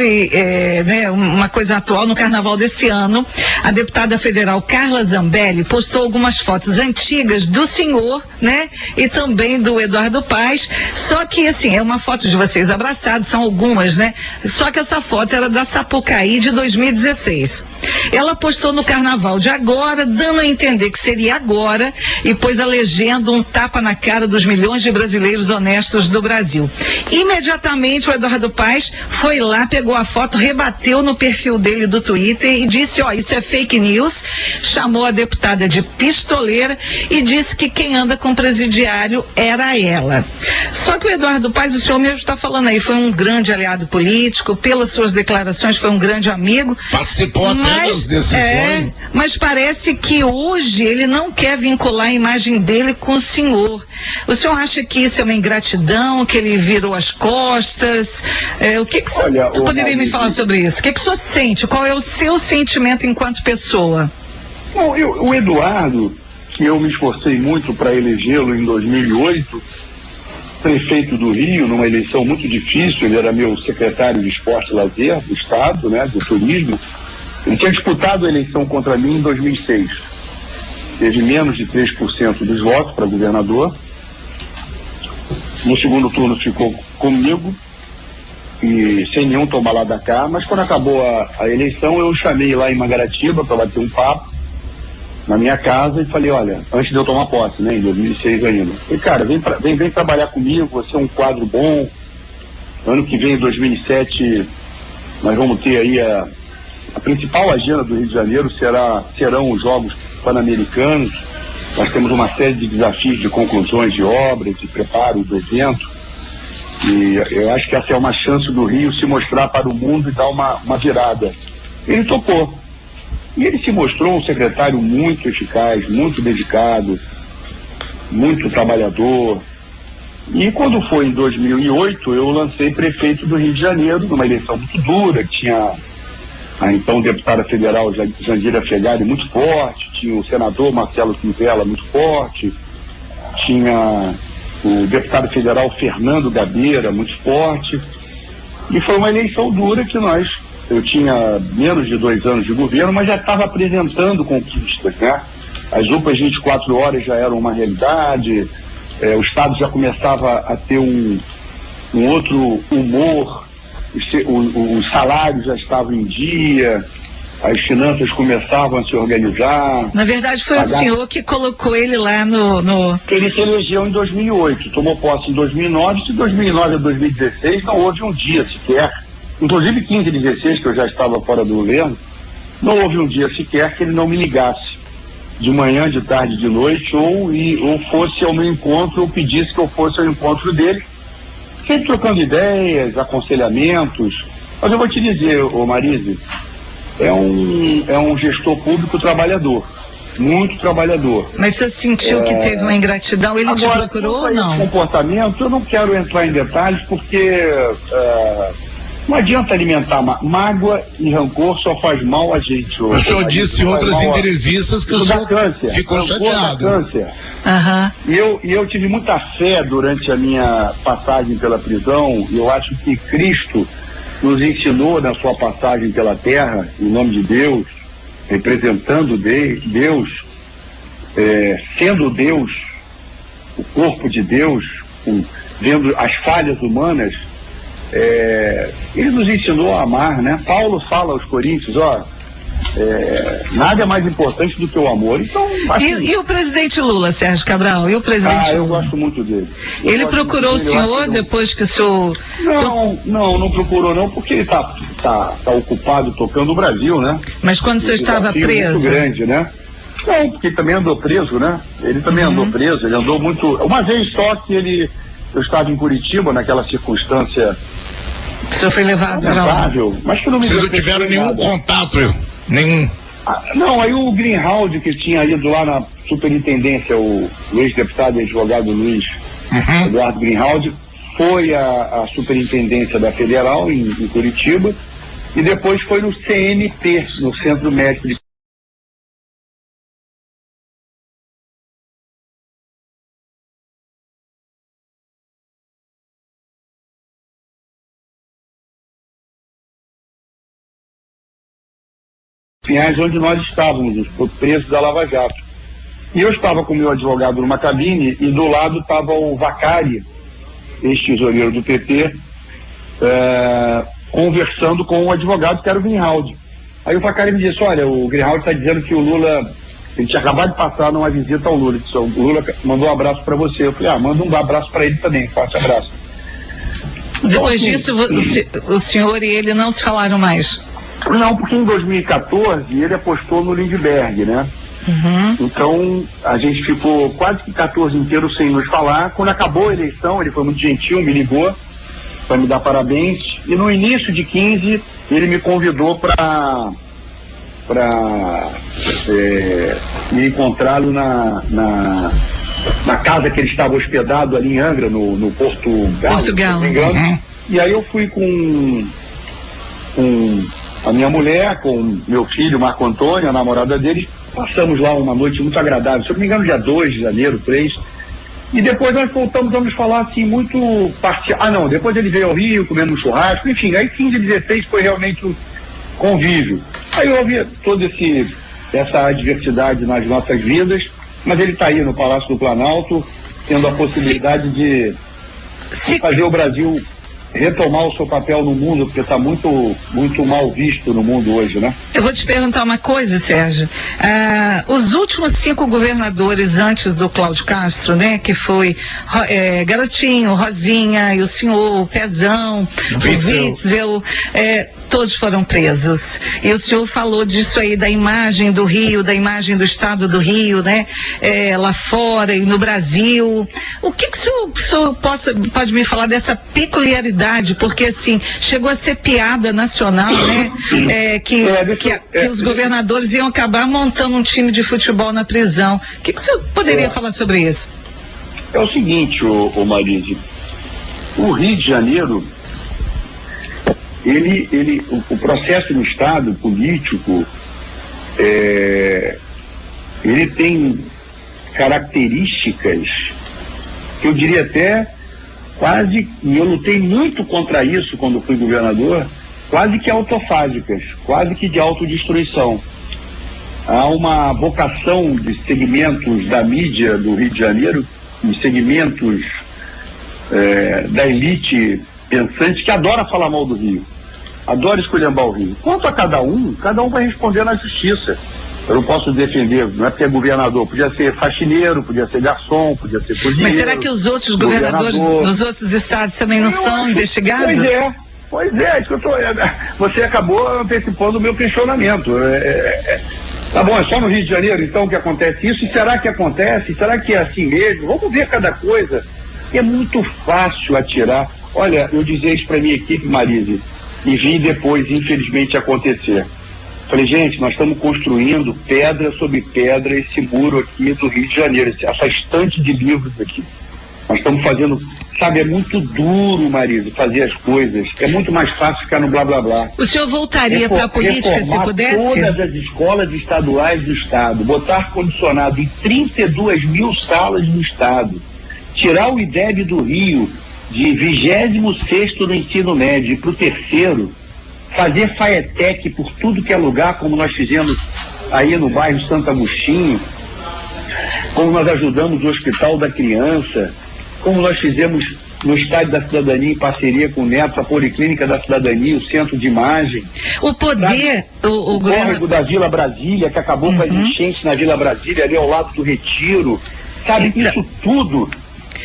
né, uma coisa atual no carnaval desse ano. A deputada federal Carla Zambelli postou algumas fotos antigas do senhor, né, e também do Eduardo Paes, só que assim, é uma foto de vocês abraçados, são algumas, né, só que essa foto era da Sapucaí de 2016. Ela postou no carnaval de agora, dando a entender que seria agora, e pôs a legenda um tapa na cara dos milhões de brasileiros honestos do Brasil. Imediatamente o Eduardo Paes foi lá, pegou a foto, rebateu no perfil dele do Twitter e disse, isso é fake news, chamou a deputada de pistoleira e disse que quem anda com presidiário era ela. Só que o Eduardo Paes, o senhor mesmo está falando aí, foi um grande aliado político, pelas suas declarações foi um grande amigo. Participou mas parece que hoje ele não quer vincular a imagem dele com o senhor. O senhor acha que isso é uma ingratidão, que ele virou as costas? O que o senhor poderia me falar sobre isso? O que o senhor sente? Qual é o seu sentimento enquanto pessoa? Bom, o Eduardo, que eu me esforcei muito para elegê-lo em 2008, prefeito do Rio, numa eleição muito difícil, ele era meu secretário de Esporte e Lazer do Estado, né, do Turismo. Ele tinha disputado a eleição contra mim em 2006. Teve menos de 3% dos votos para governador. No segundo turno ficou comigo, e sem nenhum tomar lá da cá, mas quando acabou a eleição, eu chamei lá em Mangaratiba para bater um papo na minha casa e falei, olha, antes de eu tomar posse, né, em 2006 ainda. Falei, cara, vem trabalhar comigo, você é um quadro bom. Ano que vem, em 2007, nós vamos ter aí a principal agenda do Rio de Janeiro serão os Jogos Pan-Americanos. Nós temos uma série de desafios de conclusões de obras, de preparo do evento, e eu acho que essa é uma chance do Rio se mostrar para o mundo e dar uma virada. Ele topou. E ele se mostrou um secretário muito eficaz, muito dedicado, muito trabalhador. E quando foi em 2008, eu lancei prefeito do Rio de Janeiro, numa eleição muito dura, que tinha a então deputada federal Jandira Fegali muito forte, tinha o senador Marcelo Crivella muito forte, tinha o deputado federal Fernando Gabeira muito forte, e foi uma eleição dura que eu tinha menos de 2 anos de governo, mas já estava apresentando conquistas, né? As UPAs 24 horas já eram uma realidade, o Estado já começava a ter um outro humor, os salários já estavam em dia, as finanças começavam a se organizar. Na verdade foi o senhor que colocou ele lá no... Ele se elegeu em 2008, tomou posse em 2009, de 2009 a 2016 não houve um dia sequer, inclusive 15 e 16, que eu já estava fora do governo, não houve um dia sequer que ele não me ligasse, de manhã, de tarde, de noite, ou fosse ao meu encontro, ou pedisse que eu fosse ao encontro dele, sempre trocando ideias, aconselhamentos. Mas eu vou te dizer, Marise, é um gestor público trabalhador. muito trabalhador. Mas você sentiu que teve uma ingratidão? Ele te procurou ou não? Comportamento, eu não quero entrar em detalhes porque não adianta alimentar mágoa e rancor, só faz mal a gente. O senhor disse em outras entrevistas que o senhor ficou chateado. E eu tive muita fé durante a minha passagem pela prisão, e eu acho que Cristo nos ensinou na sua passagem pela terra, em nome de Deus, representando Deus, sendo Deus, o corpo de Deus, vendo as falhas humanas, ele nos ensinou a amar, né? Paulo fala aos Coríntios, nada é mais importante do que o amor. Então, assim, e o presidente Lula, Sérgio Cabral? E o presidente eu Lula? gosto muito dele. Ele procurou o senhor depois que o senhor... Não procurou não, porque ele tá ocupado tocando o Brasil, né? Mas quando o senhor estava preso? Muito grande, né? Não, porque também andou preso, né? Ele também andou preso, ele andou muito... Uma vez só que eu estava em Curitiba, naquela circunstância... O senhor foi levado lá? Mas que não me... Vocês não tiveram nenhum contato, nenhum... Não, aí o Greenhalgh, que tinha ido lá na superintendência, o ex-deputado e advogado Luiz Eduardo Greenhalgh, foi à superintendência da Federal em Curitiba, e depois foi no CMP, no Centro Médico de Pinhais, onde nós estávamos, os presos da Lava Jato. E eu estava com o meu advogado numa cabine, e do lado estava o Vacari, ex-tesoureiro do PT, conversando com o advogado, que era o Greenhalgh. Aí o Vacari me disse, olha, o Greenhalgh está dizendo que o Lula, ele tinha acabado de passar numa visita ao Lula. Ele disse, o Lula mandou um abraço para você. Eu falei, manda um abraço para ele também, forte abraço. Depois disso, o senhor e ele não se falaram mais? Não, porque em 2014 ele apostou no Lindbergh, né? Então a gente ficou quase que 14 inteiros sem nos falar. Quando acabou a eleição, ele foi muito gentil, me ligou para me dar parabéns, e no início de 15 ele me convidou para me encontrá-lo na casa que ele estava hospedado ali em Angra, no Portugal. E aí eu fui com a minha mulher, com meu filho Marco Antônio, a namorada dele. Passamos lá uma noite muito agradável, se eu não me engano, dia 2 de janeiro, 3. E depois nós voltamos a nos falar assim, muito parcial. Depois ele veio ao Rio, comendo um churrasco, enfim, aí 15 e 16 foi realmente um convívio. Aí houve toda essa adversidade nas nossas vidas, mas ele está aí no Palácio do Planalto, tendo a possibilidade de fazer o Brasil retomar o seu papel no mundo, porque está muito, muito mal visto no mundo hoje, né? Eu vou te perguntar uma coisa, Sérgio. Os últimos 5 governadores antes do Cláudio Castro, né? Que foi Garotinho, Rosinha, e o senhor, o Pezão, o Witzel, todos foram presos. E o senhor falou disso aí, da imagem do Rio, da imagem do estado do Rio, né? Lá fora e no Brasil. O que o senhor pode me falar dessa peculiaridade? Porque assim, chegou a ser piada nacional, né? Que os governadores iam acabar montando um time de futebol na prisão. O que o senhor poderia falar sobre isso? É o seguinte, ô Marise, o Rio de Janeiro, o processo no Estado político, ele tem características que eu diria até quase, e eu lutei muito contra isso quando fui governador, quase que autofágicas, quase que de autodestruição. Há uma vocação de segmentos da mídia do Rio de Janeiro, de segmentos da elite pensante, que adora falar mal do Rio, adora esculhambar o Rio. Quanto a cada um vai responder na justiça. Eu não posso defender, não é porque é governador, podia ser faxineiro, podia ser garçom, podia ser cozinheiro. Mas será que os outros governadores dos outros estados também não são investigados? Pois é, isso que eu tô, você acabou antecipando o meu questionamento. Tá bom, é só no Rio de Janeiro então que acontece isso? E será que acontece? Será que é assim mesmo? Vamos ver cada coisa. É muito fácil atirar. Olha, eu dizia isso para minha equipe, Marise, e vi depois, infelizmente, acontecer. Falei, gente, nós estamos construindo pedra sobre pedra esse muro aqui do Rio de Janeiro, essa estante de livros aqui. Nós estamos fazendo, sabe, é muito duro, Marisa, fazer as coisas. É muito mais fácil ficar no blá blá blá. O senhor voltaria para a política se pudesse? Todas as escolas estaduais do estado, botar ar-condicionado em 32 mil salas do estado, tirar o IDEB do Rio de 26º no ensino médio para o 3º, fazer FAETEC por tudo que é lugar, como nós fizemos aí no bairro Santo Agostinho, como nós ajudamos o Hospital da Criança, como nós fizemos no Estádio da Cidadania em parceria com o Neto, a Policlínica da Cidadania, o Centro de Imagem. O poder, o córrego da Vila Brasília, que acabou com as enchentes na Vila Brasília, ali ao lado do Retiro. Sabe,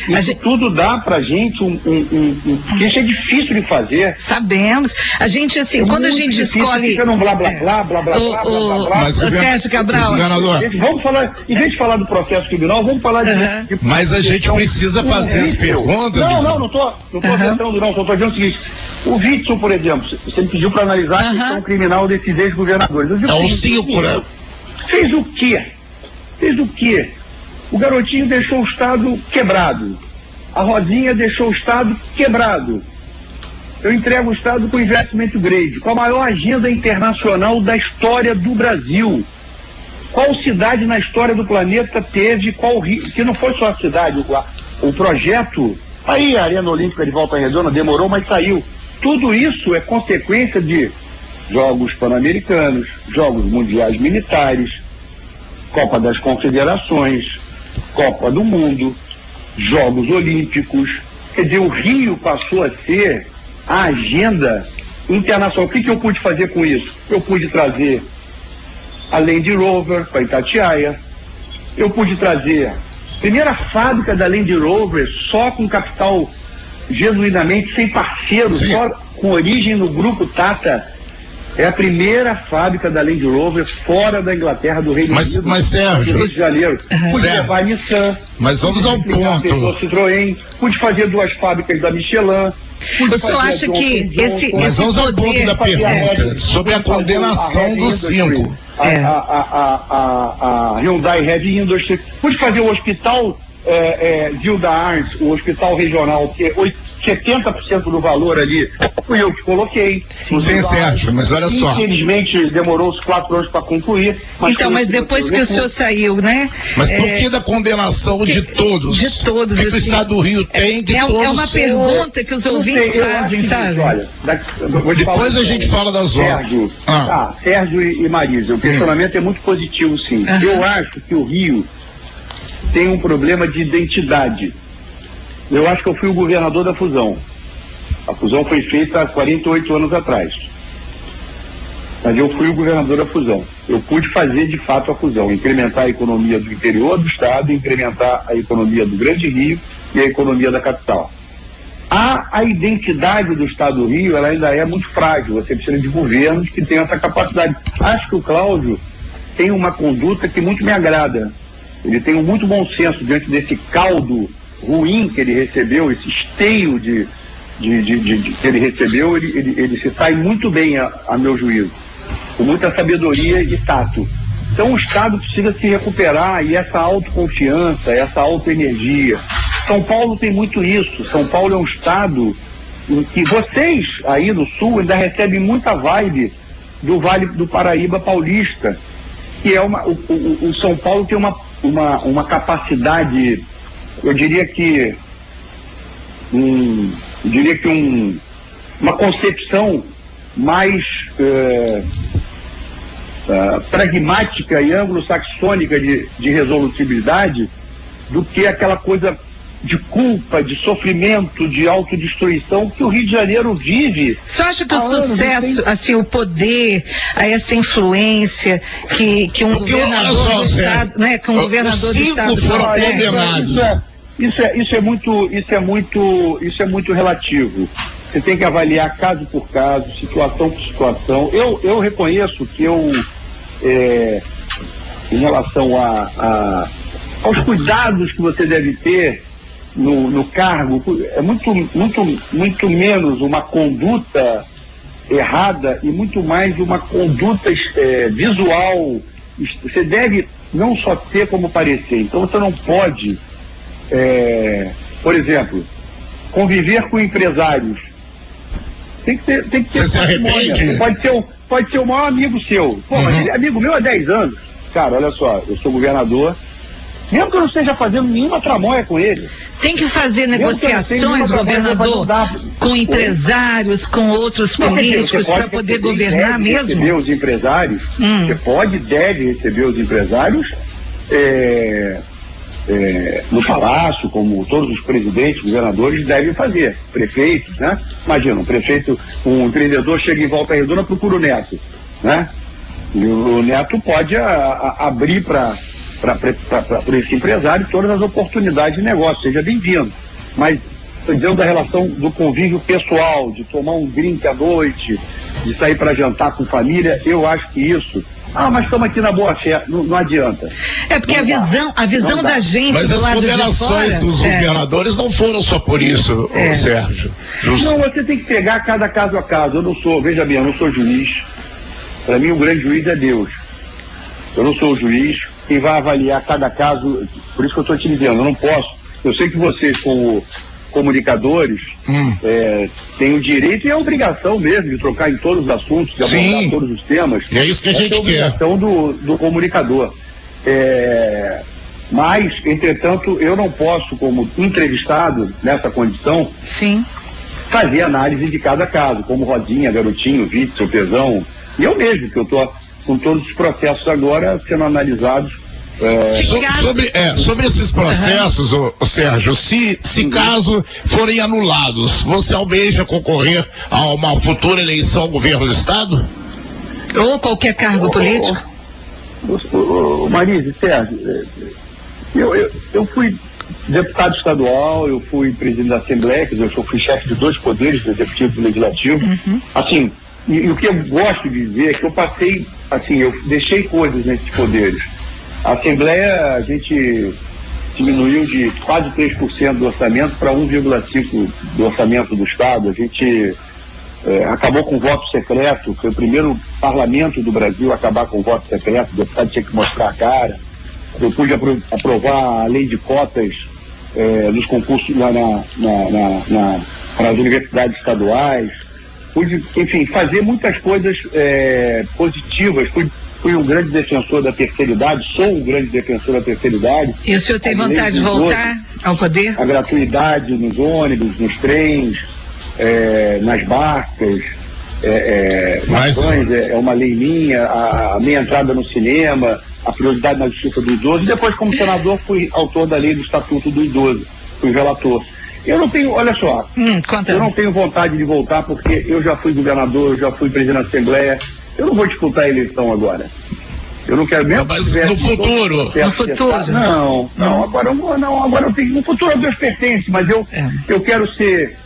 isso tudo dá pra gente porque isso é difícil de fazer. Sabemos. A gente, assim, quando a gente escolhe... Fica num blá, blá, blá, blá, blá, blá, blá, blá. Mas, Sérgio Cabral... Vamos falar, em vez de falar do processo criminal, vamos falar de mas a gente precisa fazer as perguntas. Não tô tentando não, só tô dizendo o seguinte, o Witzel, por exemplo, você me pediu para analisar a questão criminal desses ex-governadores. Fez o quê? O garotinho deixou o Estado quebrado. A Rosinha deixou o Estado quebrado. Eu entrego o Estado com investimento grade, com a maior agenda internacional da história do Brasil. Qual cidade na história do planeta teve, que não foi só a cidade, o projeto, aí a Arena Olímpica de Volta Redonda demorou, mas saiu. Tudo isso é consequência de Jogos Pan-Americanos, Jogos Mundiais Militares, Copa das Confederações, Copa do Mundo, Jogos Olímpicos. Quer dizer, o Rio passou a ser a agenda internacional. O que eu pude fazer com isso? Eu pude trazer a Land Rover para Itatiaia, eu pude trazer a primeira fábrica da Land Rover só com capital genuinamente sem parceiro, só com origem no grupo Tata. É a primeira fábrica da Land Rover fora da Inglaterra, do Reino Unido. Mas Sérgio, Rio de Janeiro. Pude levar a Nissan. Mas vamos ao ponto. Citroën, pude fazer 2 fábricas da Michelin. O senhor acha que mas vamos ao ponto da pergunta sobre a condenação dos 5. A Hyundai Heavy Industry. Pude fazer o hospital Gilda Arns, o hospital regional, que é 70% do valor ali, fui eu que coloquei. Sim, Sérgio, mas olha só. Infelizmente, demorou os 4 anos para concluir. Mas depois que o senhor saiu, né? Mas por que da condenação de todos? De todos. Que o Estado do Rio tem de todos. É uma pergunta que os ouvintes fazem, sabe? Olha, depois a gente fala das obras. Sérgio e Marisa, o questionamento é muito positivo, sim. Eu acho que o Rio tem um problema de identidade. Eu acho que eu fui o governador da fusão. A fusão foi feita há 48 anos atrás. Mas eu fui o governador da fusão. Eu pude fazer de fato a fusão, incrementar a economia do interior do estado, incrementar a economia do Grande Rio e a economia da capital. A identidade do estado do Rio, ela ainda é muito frágil. Você precisa de governos que tenham essa capacidade. Acho que o Cláudio tem uma conduta que muito me agrada. Ele tem um muito bom senso diante desse caldo ruim que ele recebeu, esse esteio que ele recebeu, ele se sai muito bem, a meu juízo, com muita sabedoria e tato. Então o Estado precisa se recuperar, e essa autoconfiança, essa autoenergia. São Paulo tem muito isso. São Paulo é um estado em que vocês aí no Sul ainda recebem muita vibe do Vale do Paraíba paulista, que é o São Paulo tem uma capacidade, eu diria que uma concepção mais pragmática e anglo-saxônica de resolutibilidade do que aquela coisa de culpa, de sofrimento, de autodestruição que o Rio de Janeiro vive. Você acha que o sucesso, assim, o poder, essa influência que um governador do estado, né, que um governador do estado consegue? Isso é muito relativo. Você tem que avaliar caso por caso, situação por situação. Eu reconheço que em relação aos cuidados que você deve ter no cargo, é muito menos uma conduta errada e muito mais uma conduta visual. Você deve não só ter como parecer. Então você não pode, por exemplo, conviver com empresários. Tem que ter você se arrepende? Pode ser o maior amigo seu. Pô, mas ele é amigo meu há 10 anos. Cara, olha só, eu sou governador. Mesmo que eu não esteja fazendo nenhuma tramóia com ele. Tem que fazer negociações, governador, com empresários, com outros políticos, para poder governar mesmo? Receber os empresários, você deve receber os empresários no palácio, como todos os presidentes, governadores devem fazer, prefeitos, né? Imagina, um empreendedor chega em Volta Redonda, procura o Neto, né? E o Neto pode abrir para esse empresário todas as oportunidades de negócio, seja bem-vindo. Mas estou dizendo da relação do convívio pessoal, de tomar um drink à noite, de sair para jantar com família, eu acho que isso... mas estamos aqui na boa fé, não adianta. É porque a visão da gente... Mas do as lado condenações dos governadores não foram só por isso, Sérgio. Não, você tem que pegar cada caso a caso. Eu não sou juiz. Para mim o grande juiz é Deus. Eu não sou o juiz. Quem vai avaliar cada caso, por isso que eu estou te dizendo, eu não posso. Eu sei que vocês, como comunicadores, têm o direito e a obrigação mesmo de trocar em todos os assuntos, de abordar todos os temas. E é isso que a gente quer. É a obrigação do comunicador. Mas, entretanto, eu não posso, como entrevistado nessa condição, fazer análise de cada caso, como Rodinha, Garotinho, Vítor, Pezão, e eu mesmo, que eu estou com todos os processos agora sendo analisados. Sobre esses processos, Sérgio, se caso forem anulados, você almeja concorrer a uma futura eleição ao governo do Estado? Ou qualquer cargo político? Marise, Sérgio, eu fui deputado estadual, eu fui presidente da Assembleia, quer dizer, eu fui chefe de 2 poderes, do Executivo e do Legislativo. Assim, e o que eu gosto de dizer é que eu passei, assim, eu deixei coisas nesses poderes. A Assembleia, a gente diminuiu de quase 3% do orçamento para 1,5% do orçamento do Estado. A gente acabou com o voto secreto, foi o primeiro parlamento do Brasil a acabar com o voto secreto, o deputado tinha que mostrar a cara. Eu pude aprovar a lei de cotas nos concursos para as universidades estaduais. Pude, enfim, fazer muitas coisas positivas. Fui um grande defensor da terceira idade, sou um grande defensor da terceira idade. E o senhor tem vontade de voltar ao poder? A gratuidade nos ônibus, nos trens, nas barcas, nas pães, é uma lei minha, a minha entrada no cinema, a prioridade na justiça do idoso. E depois, como senador, fui autor da lei do Estatuto do Idoso, fui relator. Eu não tenho, olha só, eu não tenho vontade de voltar porque eu já fui governador, eu já fui presidente da Assembleia. Eu não vou disputar a eleição agora. Eu não quero mesmo. Mas no futuro. Agora eu tenho. No futuro a Deus pertence, mas eu quero ser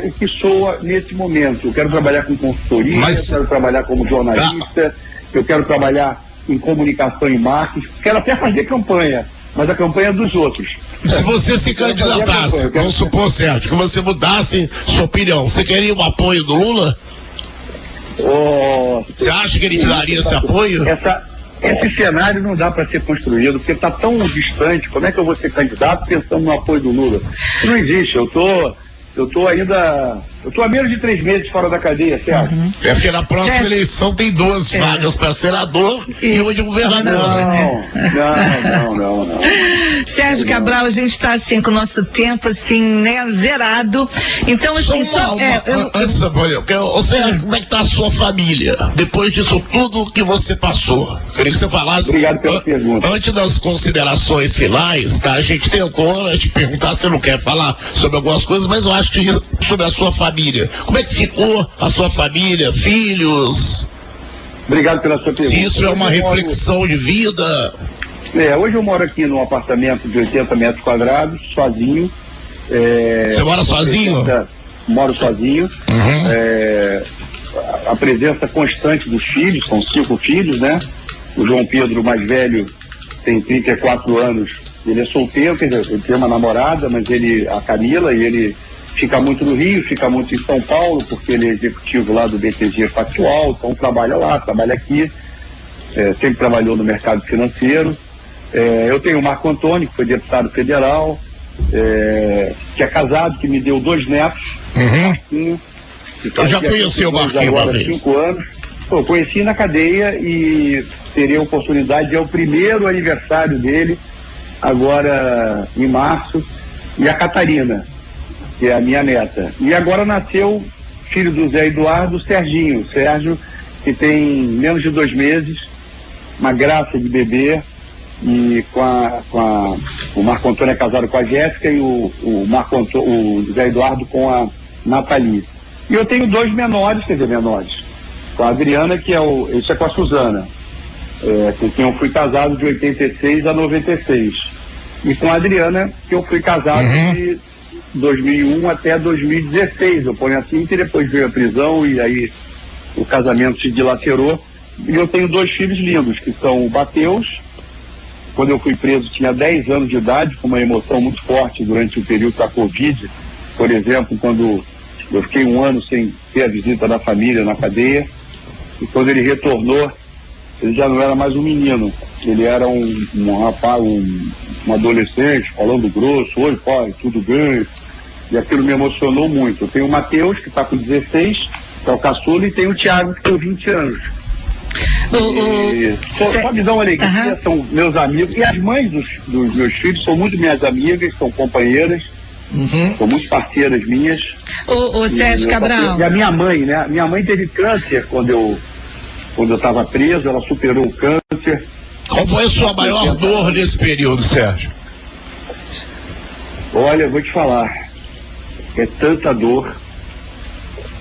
o que soa nesse momento. Eu quero trabalhar com consultoria, eu quero trabalhar como jornalista, eu quero trabalhar em comunicação e marketing, quero até fazer campanha, mas a campanha é dos outros. Se você se candidatasse, vamos supor, Sérgio, que você mudasse sua opinião, você queria o apoio do Lula? Você acha que ele te daria esse apoio? Esse cenário não dá para ser construído, porque está tão distante. Como é que eu vou ser candidato pensando no apoio do Lula? Isso não existe. Eu tô há menos de 3 meses fora da cadeia, certo? É porque na próxima eleição tem 2 vagas para senador e uma de governador. Não. Sérgio Cabral, a gente está assim com o nosso tempo assim, né, zerado. Então, assim, antes, Sérgio, como é que tá a sua família? Depois disso tudo que você passou. Queria que você falasse. Obrigado pela pergunta. Antes das considerações finais, tá? A gente tentou te perguntar, você não quer falar sobre algumas coisas, mas eu acho que sobre a sua família. Como é que ficou a sua família, filhos? Obrigado pela sua pergunta. Se isso é uma reflexão de vida. Hoje eu moro aqui num apartamento de 80 metros quadrados, sozinho. Você mora sozinho? Moro sozinho. A presença constante dos filhos, são 5 filhos, né? O João Pedro, mais velho, tem 34 anos, ele é solteiro, quer dizer, ele tem uma namorada, mas a Camila, e ele fica muito no Rio, fica muito em São Paulo, porque ele é executivo lá do BTG Pactual, então trabalha lá, trabalha aqui, sempre trabalhou no mercado financeiro. Eu tenho o Marco Antônio, que foi deputado federal, que é casado, que me deu 2 netos. Uhum. Eu já conheci o Marquinhos uma vez. 5 anos. Eu conheci na cadeia e terei a oportunidade, é o primeiro aniversário dele, agora em março, e a Catarina, que é a minha neta. E agora nasceu filho do Zé Eduardo, o Sérgio, que tem menos de 2 meses, uma graça de bebê, e o Marco Antônio é casado com a Jéssica e o Zé Eduardo com a Nathalie. E eu tenho 2 menores, com a Adriana, isso é com a Suzana, com quem eu fui casado de 86 a 96. E com a Adriana, que eu fui casado de 2001 até 2016. Eu ponho assim, que depois veio a prisão e aí o casamento se dilacerou. E eu tenho 2 filhos lindos, que são o Mateus. Quando eu fui preso tinha 10 anos de idade, com uma emoção muito forte durante o período da Covid. Por exemplo, quando eu fiquei 1 ano sem ter a visita da família na cadeia, e quando ele retornou, ele já não era mais um menino, ele era um rapaz, um adolescente, falando grosso, oi pai, tudo bem, e aquilo me emocionou muito. Eu tenho o Mateus, que está com 16, que é o caçula, e tenho o Thiago, que tem 20 anos. Só me dá uma alegria, são meus amigos, e as mães dos meus filhos são muito minhas amigas, são companheiras, são muito parceiras minhas. O Sérgio Cabral. E a minha mãe, né? Minha mãe teve câncer quando eu estava preso, ela superou o câncer. Qual foi a sua maior dor nesse período, Sérgio? Olha, eu vou te falar, é tanta dor.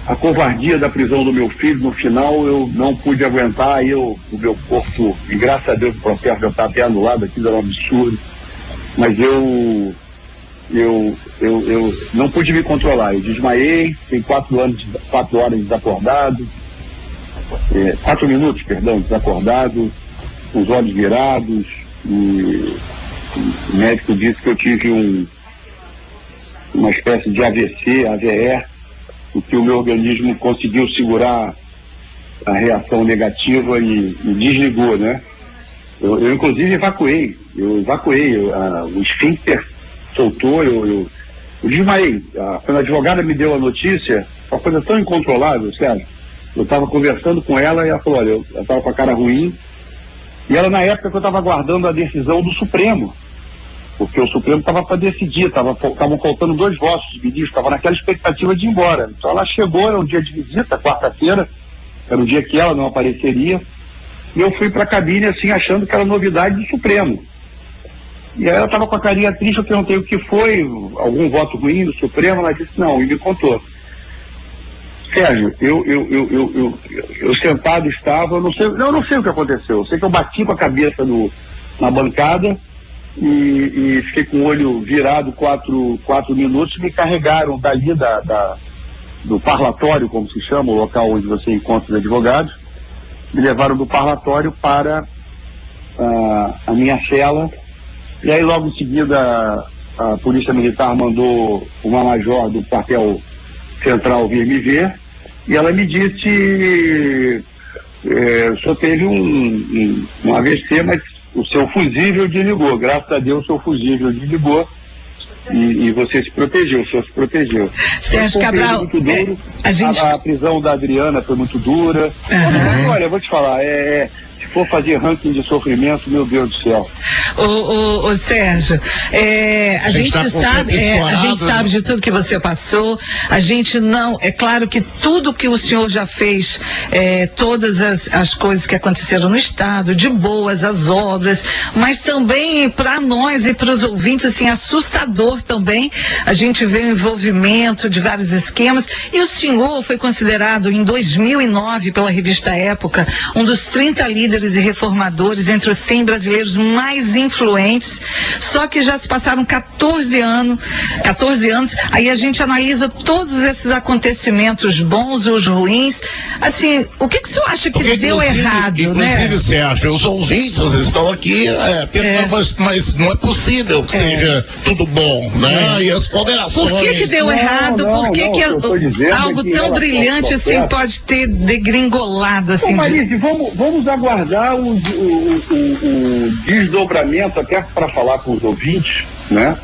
A covardia da prisão do meu filho, no final eu não pude aguentar, o meu corpo, e graças a Deus o processo já está até anulado, aquilo era um absurdo, mas eu não pude me controlar, eu desmaiei, fiquei 4 horas desacordado, 4 minutos, perdão, desacordado, com os olhos virados, e o médico disse que eu tive uma espécie de AVC, AVE, o que o meu organismo conseguiu segurar a reação negativa e desligou, né? Eu inclusive evacuei, o esfíncter soltou, eu desmaiei. Quando a advogada me deu a notícia, uma coisa tão incontrolável, Sérgio, eu estava conversando com ela e ela falou, olha, eu estava com a cara ruim, e era na época que eu estava aguardando a decisão do Supremo, porque o Supremo estava para decidir, estavam faltando 2 votos de ministro, estava naquela expectativa de ir embora. Então ela chegou, era um dia de visita, quarta-feira, era um dia que ela não apareceria, e eu fui para a cabine assim, achando que era novidade do Supremo. E aí ela estava com a carinha triste, eu perguntei o que foi, algum voto ruim do Supremo, ela disse não, e me contou. Sérgio, eu sentado estava, eu não sei o que aconteceu, eu sei que eu bati com a cabeça na bancada, e fiquei com o olho virado 4 minutos, me carregaram dali do parlatório, como se chama, o local onde você encontra os advogados, me levaram do parlatório para a minha cela, e aí logo em seguida a Polícia Militar mandou uma major do quartel central vir me ver, e ela me disse, só teve um AVC, mas o seu fusível desligou, graças a Deus o seu fusível desligou e você se protegeu, o senhor se protegeu. Sérgio Cabral, muito duro, a prisão da Adriana foi muito dura. Olha, eu vou te falar, se for fazer ranking de sofrimento, meu Deus do céu. Ô Sérgio, a gente sabe de tudo que você passou, a gente não, é claro que tudo que o senhor já fez, todas as coisas que aconteceram no estado, de boas, as obras, mas também para nós e para os ouvintes, assim, assustador também, a gente vê o envolvimento de vários esquemas, e o senhor foi considerado em 2009 pela revista Época, um dos 30 líderes e reformadores entre os 100 brasileiros mais influentes, só que já se passaram 14 anos, aí a gente analisa todos esses acontecimentos bons ou os ruins, Assim, o que o senhor acha que deu errado, né? Inclusive, Sérgio, os ouvintes estão aqui mas não é possível que seja tudo bom, né? E as ponderações... Por que deu errado? Por que algo tão brilhante assim pode ter degringolado assim? Marise, vamos aguardar o desdobramento até para falar com os ouvintes, né?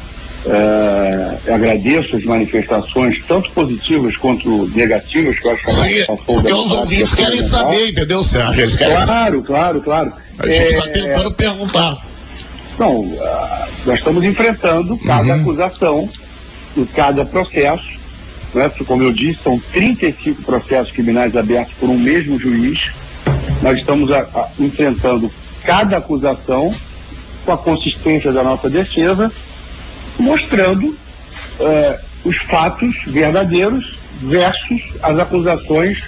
Agradeço as manifestações, tanto positivas quanto negativas, que eu acho que porque os ouvintes querem saber, entendeu, Sérgio? Eles querem saber. Claro. A gente está tentando perguntar. Não, nós estamos enfrentando cada acusação e cada processo, né? Como eu disse, são 35 processos criminais abertos por um mesmo juiz. Nós estamos enfrentando cada acusação com a consistência da nossa defesa, mostrando os fatos verdadeiros versus as acusações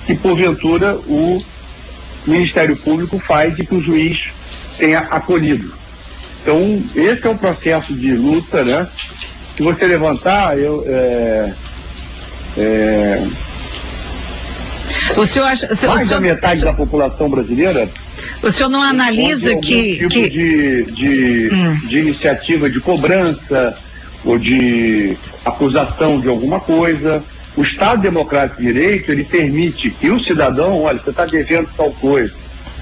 que, porventura, o Ministério Público faz e que o juiz tenha acolhido. Então, esse é o processo de luta, né? Se você levantar, o senhor acha, mais da metade da população brasileira... O senhor não analisa que de iniciativa de cobrança ou de acusação de alguma coisa. O Estado Democrático de Direito, ele permite que o cidadão, olha, você está devendo tal coisa,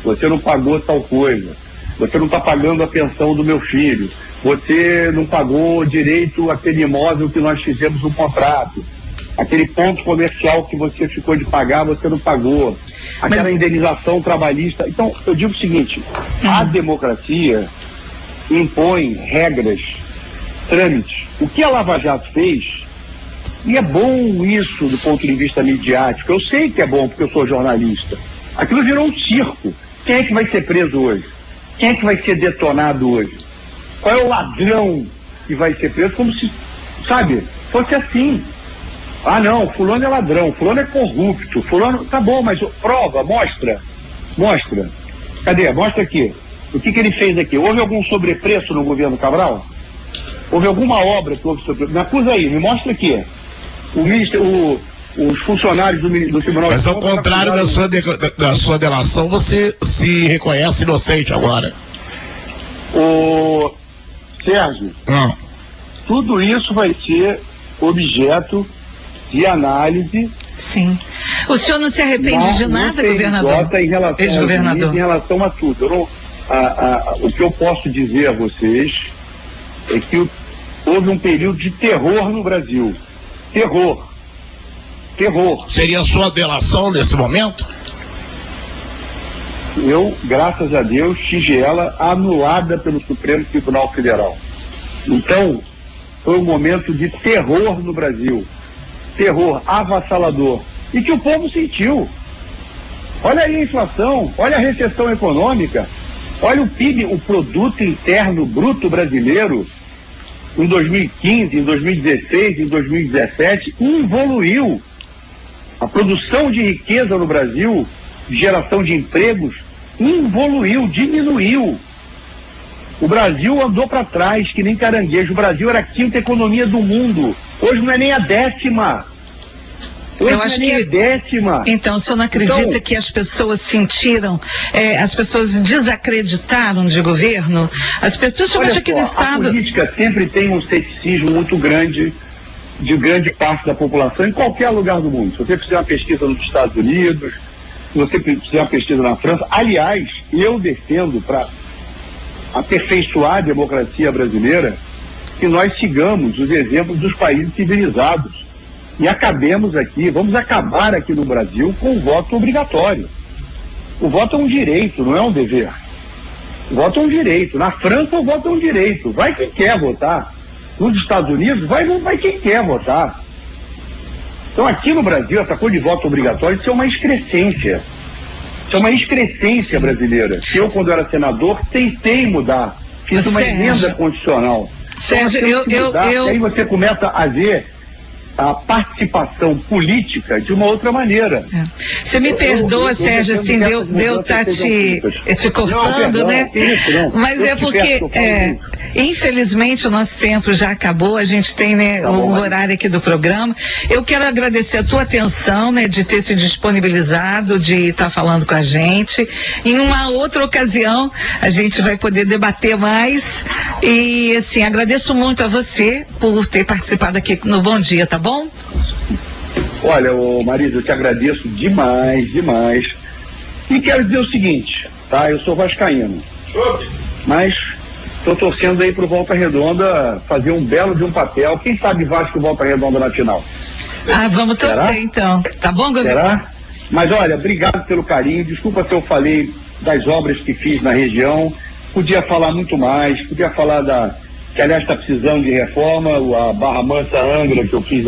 você não pagou tal coisa, você não está pagando a pensão do meu filho, você não pagou direito àquele imóvel que nós fizemos um contrato, aquele ponto comercial que você ficou de pagar, você não pagou, aquela indenização trabalhista. Então, eu digo o seguinte, a democracia impõe regras, trâmites. O que a Lava Jato fez, e é bom isso do ponto de vista midiático, eu sei que é bom porque eu sou jornalista, aquilo virou um circo. Quem é que vai ser preso hoje? Quem é que vai ser detonado hoje? Qual é o ladrão que vai ser preso? Como se, sabe, fosse assim. Ah, não, fulano é ladrão, fulano é corrupto, fulano... Tá bom, mas prova, mostra. Cadê? Mostra aqui. O que ele fez aqui? Houve algum sobrepreço no governo Cabral? Houve alguma obra que houve sobrepreço? Me acusa aí, me mostra aqui. Os funcionários do Tribunal... Mas ao contrário da sua delação, você se reconhece inocente agora. Sérgio, tudo isso vai ser objeto de análise. Sim. O senhor não se arrepende de nada, governador? Em relação a tudo. O que eu posso dizer a vocês é que houve um período de terror no Brasil. Terror. Seria a sua delação nesse momento? Eu, graças a Deus, tive ela anulada pelo Supremo Tribunal Federal. Então, foi um momento de terror no Brasil. Terror avassalador. E que o povo sentiu. Olha aí a inflação, olha a recessão econômica, olha o PIB, o Produto Interno Bruto Brasileiro, em 2015, em 2016, em 2017, evoluiu. A produção de riqueza no Brasil, geração de empregos, evoluiu, diminuiu. O Brasil andou para trás, que nem caranguejo. O Brasil era a 5ª economia do mundo. Hoje não é nem a 10ª. Eu acho que... Então, o senhor não acredita que as pessoas sentiram, as pessoas desacreditaram de governo? As pessoas, olha aqui no Estado... A política sempre tem um ceticismo muito grande, de grande parte da população, em qualquer lugar do mundo. Se você fizer uma pesquisa nos Estados Unidos, se você fizer uma pesquisa na França, aliás, eu defendo para aperfeiçoar a democracia brasileira, que nós sigamos os exemplos dos países civilizados e vamos acabar aqui no Brasil com o voto obrigatório. O voto é um direito, não é um dever. O voto é um direito. Na França o voto é um direito. Vai quem quer votar. Nos Estados Unidos vai quem quer votar. Então aqui no Brasil essa coisa de voto obrigatório, isso é uma excrescência. Isso é uma excrescência brasileira. Eu, quando era senador, tentei mudar. Fiz uma emenda constitucional. Sérgio, E aí você começa a ver a participação política de uma outra maneira. Você me perdoa, Sérgio, assim, deu tá te cortando, né? Mas é porque, infelizmente, o nosso tempo já acabou, a gente tem, né, o horário aqui do programa. Eu quero agradecer a tua atenção, né, de ter se disponibilizado, de estar falando com a gente. Em uma outra ocasião, a gente vai poder debater mais. E, assim, agradeço muito a você por ter participado aqui no Bom Dia, tá bom? Olha, Marisa, eu te agradeço demais. E quero dizer o seguinte, tá? Eu sou vascaíno, mas estou torcendo aí pro Volta Redonda fazer um belo de um papel. Quem sabe Vasco e Volta Redonda na final? Vamos torcer então. Tá bom, Governo? Será? Mas olha, obrigado pelo carinho. Desculpa se eu falei das obras que fiz na região. Podia falar muito mais, podia falar que aliás está precisando de reforma, a Barra Mansa Angra, que eu fiz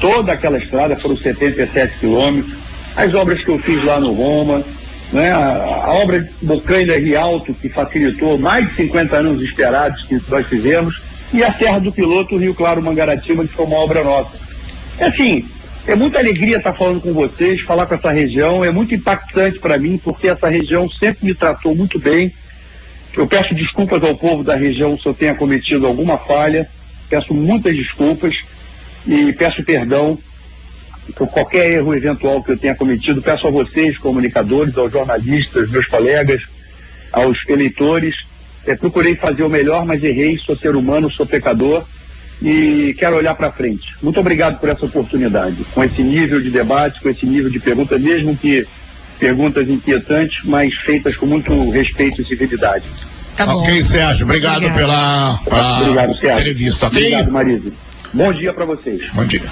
toda aquela estrada, foram 77 quilômetros, as obras que eu fiz lá no Roma, né? A obra de Bocaina Rialto, que facilitou mais de 50 anos esperados que nós fizemos, e a Serra do Piloto, Rio Claro Mangaratiba, que foi uma obra nossa. Assim, é muita alegria estar falando com vocês, falar com essa região, é muito impactante para mim, porque essa região sempre me tratou muito bem. Eu peço desculpas ao povo da região se eu tenha cometido alguma falha, peço muitas desculpas e peço perdão por qualquer erro eventual que eu tenha cometido. Peço a vocês, comunicadores, aos jornalistas, meus colegas, aos eleitores. Procurei fazer o melhor, mas errei, sou ser humano, sou pecador e quero olhar para frente. Muito obrigado por essa oportunidade, com esse nível de debate, com esse nível de pergunta, mesmo que perguntas inquietantes, mas feitas com muito respeito e civilidade. Tá bom. Ok, Sérgio, obrigado pela Obrigado, Sérgio. entrevista. Obrigado, Marisa. Bom dia para vocês. Bom dia.